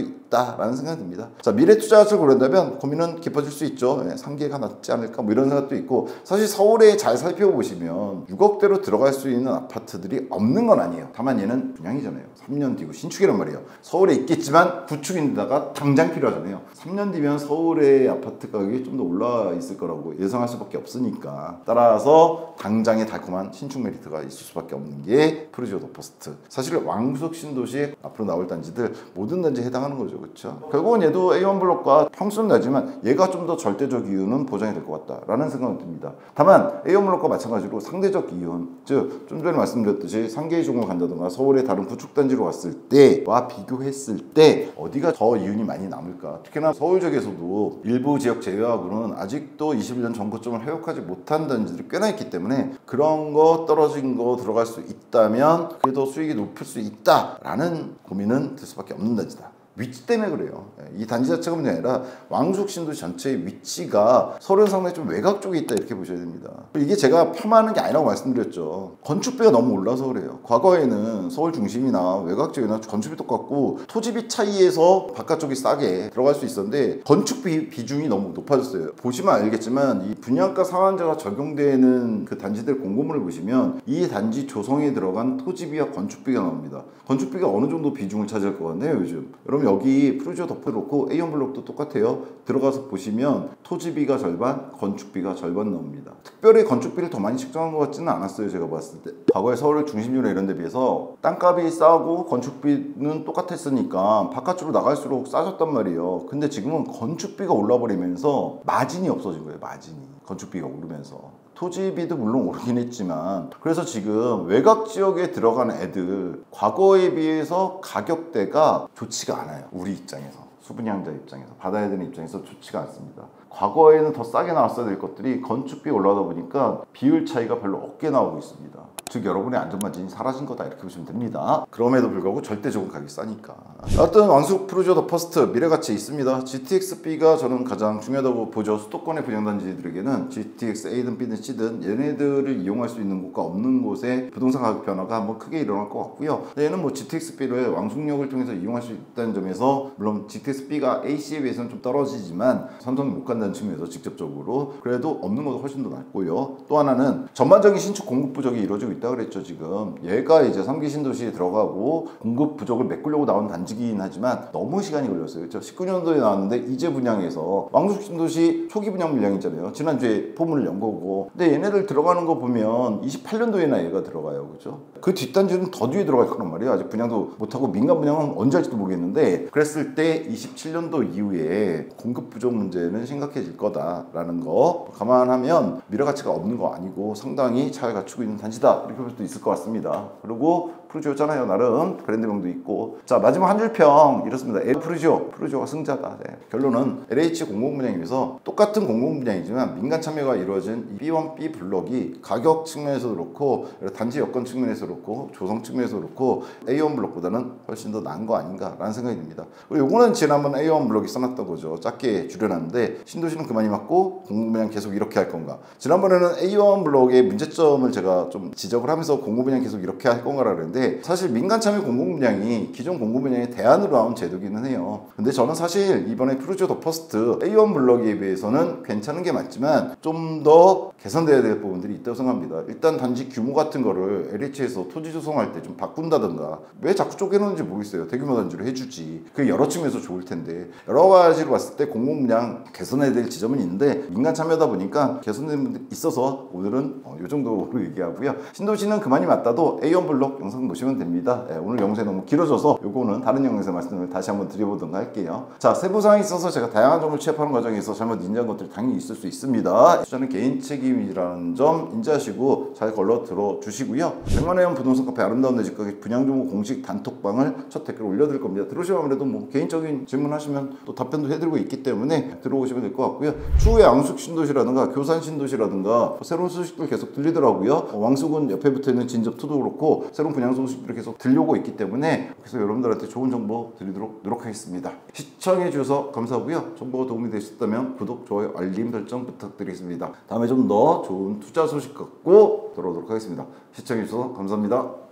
있다라는 생각이 듭니다. 자 미래 투자를 고른다면 고민은 깊어질 수 있죠. 상계가 낫지 않을까 뭐 이런 생각도 있고 사실 서울에 잘 살펴보시면 6억대로 들어갈 수 있는 아파트들이 없는 건 아니에요. 다만 얘는 분양이잖아요. 3년 뒤고 신축이란 말이에요. 서울에 있겠지만 구축인데다가 당장 필요하잖아요. 3년 뒤면 서울의 아파트 가격이 좀 더 올라 있을 거라고 예상할 수밖에 없으니까 따라서 당장의 달콤한 신축 메리트가 있을 수밖에 없는 게 푸르지오 더 퍼스트. 사실 왕숙 신도시 앞으로 나올 단지들 모든 단지에 해당하는 거죠. 그렇죠? 결국은 얘도 A1 블록과 평수는 나지만 얘가 좀 더 절대적 이유는 보장이 될 것 같다라는 생각은 듭니다. 다만 A1 블록과 마찬가지로 상대적 이유는 즉 좀 전에 말씀드렸듯이 상계주공을 간다든가 서울의 다른 구축 단지로 갔을 때와 비교했을 때 어디가 더 이윤이 많이 남을까? 특히나 서울 지역에서도 일부 지역 제외하고는 아직도 21년 전고점을 회복하지 못한 단지들이 꽤나 있기 때문에 그런 거 떨어진 거 들어갈 수 있다면 그래도 수익이 높을 수 있다라는 고민은 들 수밖에 없는 단지다. 위치 때문에 그래요. 이 단지 자체가 문제가 아니라 왕숙 신도시 전체의 위치가 서울은 상당히 좀 외곽 쪽에 있다 이렇게 보셔야 됩니다. 이게 제가 폄하하는 게 아니라고 말씀드렸죠. 건축비가 너무 올라서 그래요. 과거에는 서울 중심이나 외곽 지역이나 건축비 똑같고 토지비 차이에서 바깥쪽이 싸게 들어갈 수 있었는데 건축비 비중이 너무 높아졌어요. 보시면 알겠지만 이 분양가 상한제가 적용되는 그 단지들 공고문을 보시면 이 단지 조성에 들어간 토지비와 건축비가 나옵니다. 건축비가 어느 정도 비중을 차지할 것 같네요 요즘. 여러분 여기 푸르지오 덮어 놓고 A1 블록도 똑같아요. 들어가서 보시면 토지비가 절반, 건축비가 절반 나옵니다. 특별히 건축비를 더 많이 책정한 것 같지는 않았어요. 제가 봤을 때. 과거에 서울 중심지나 이런 데 비해서 땅값이 싸고 건축비는 똑같았으니까 바깥으로 나갈수록 싸졌단 말이에요. 근데 지금은 건축비가 올라버리면서 마진이 없어진 거예요. 마진이. 건축비가 오르면서. 토지비도 물론 오르긴 했지만 그래서 지금 외곽 지역에 들어가는 애들 과거에 비해서 가격대가 좋지가 않아요. 우리 입장에서 수분양자 입장에서 받아야 되는 입장에서 좋지가 않습니다. 과거에는 더 싸게 나왔어야 될 것들이 건축비 올라가다 보니까 비율 차이가 별로 없게 나오고 있습니다. 즉 여러분의 안전마진이 사라진 거다 이렇게 보시면 됩니다. 그럼에도 불구하고 절대적으로 가격이 싸니까. 어떤 왕숙 푸르지오 더 퍼스트 미래가치 있습니다. GTX-B가 저는 가장 중요하다고 보죠. 수도권의 분양단지들에게는 GTX A든 B든 C든 얘네들을 이용할 수 있는 곳과 없는 곳에 부동산 가격 변화가 한번 크게 일어날 것 같고요. 얘는 뭐 GTX-B를 왕숙역을 통해서 이용할 수 있다는 점에서 물론 GTX-B가 AC에 비해서는 좀 떨어지지만 삼성이 못 가는 한다는 측면에서 직접적으로 그래도 없는 것도 훨씬 더 낫고요. 또 하나는 전반적인 신축 공급 부족이 이루어지고 있다 그랬죠. 지금 얘가 이제 3기 신도시에 들어가고 공급 부족을 메꾸려고 나온 단지긴 하지만 너무 시간이 걸렸어요. 그렇죠? 19년도에 나왔는데 이제 분양해서 왕숙 신도시 초기 분양 물량 있잖아요. 지난주에 포문을 연 거고. 근데 얘네들 들어가는 거 보면 28년도에나 얘가 들어가요. 그렇죠? 그 뒷단지는 더 뒤에 들어갈 거란 말이에요. 아직 분양도 못하고 민간 분양은 언제 할지도 모르겠는데 그랬을 때 27년도 이후에 공급 부족 문제는 심각해질 거다라는 거 감안하면 미래 가치가 없는 거 아니고 상당히 잘 갖추고 있는 단지다 이렇게 볼 수도 있을 것 같습니다. 그리고 푸르지오잖아요. 나름 브랜드명도 있고. 자, 마지막 한 줄 평 이렇습니다. 푸르지오가 승자다. 네. 결론은 LH 공공분양에서 똑같은 공공분양이지만 민간 참여가 이루어진 이 B1, B 블록이 가격 측면에서 그렇고 단지 여건 측면에서 그렇고 조성 측면에서 그렇고 A1 블록보다는 훨씬 더 나은 거 아닌가라는 생각이 듭니다. 그리고 요거는 지난번 A1 블록이 써놨던 거죠. 작게 줄여놨는데 신도시는 그만이 맞고 공공분양 계속 이렇게 할 건가. 지난번에는 A1 블록의 문제점을 제가 좀 지적을 하면서 공공분양 계속 이렇게 할 건가라 그랬는데 사실 민간 참여 공공분양이 기존 공공분양의 대안으로 나온 제도기는 해요. 근데 저는 사실 이번에 푸르지오 더 퍼스트 A1 블록에 비해서는 괜찮은 게 맞지만 좀 더 개선돼야 될 부분들이 있다고 생각합니다. 일단 단지 규모 같은 거를 LH에서 토지 조성할 때 좀 바꾼다든가 왜 자꾸 쪼개놓는지 모르겠어요. 대규모 단지로 해주지. 그게 여러 측면에서 좋을 텐데 여러 가지로 봤을 때 공공분양 개선해야 될 지점은 있는데 민간 참여다 보니까 개선된 분들이 있어서 오늘은 이 정도로 얘기하고요. 신도시는 그만이 맞다도 A1 블록 영상 보시면 됩니다. 네, 오늘 영상이 너무 길어져서 요거는 다른 영상에서 말씀을 다시 한번 드려보던가 할게요. 자, 세부사항이 있어서 제가 다양한 점을 취합하는 과정에서 잘못 인지한 것들이 당연히 있을 수 있습니다. 투자는 개인 책임이라는 점 인지하시고 잘 걸러 들어주시고요. 100만원 부동산 카페 아름다운 내 집가게 분양정보 공식 단톡방을 첫 댓글 올려드릴 겁니다. 들어오시면 아무래도 뭐 개인적인 질문하시면 또 답변도 해드리고 있기 때문에 들어오시면 될 것 같고요. 추후에 왕숙 신도시라든가 교산 신도시라든가 새로운 소식들 계속 들리더라고요. 왕숙은 옆에 붙어있는 진접2도 그렇고 새로운 분양 소식들이 계속 들려오고 있기 때문에 그래서 여러분들한테 좋은 정보 드리도록 노력하겠습니다. 시청해 주셔서 감사하고요. 정보가 도움이 되셨다면 구독, 좋아요, 알림 설정 부탁드리겠습니다. 다음에 좀 더 좋은 투자 소식 갖고 돌아오도록 하겠습니다. 시청해 주셔서 감사합니다.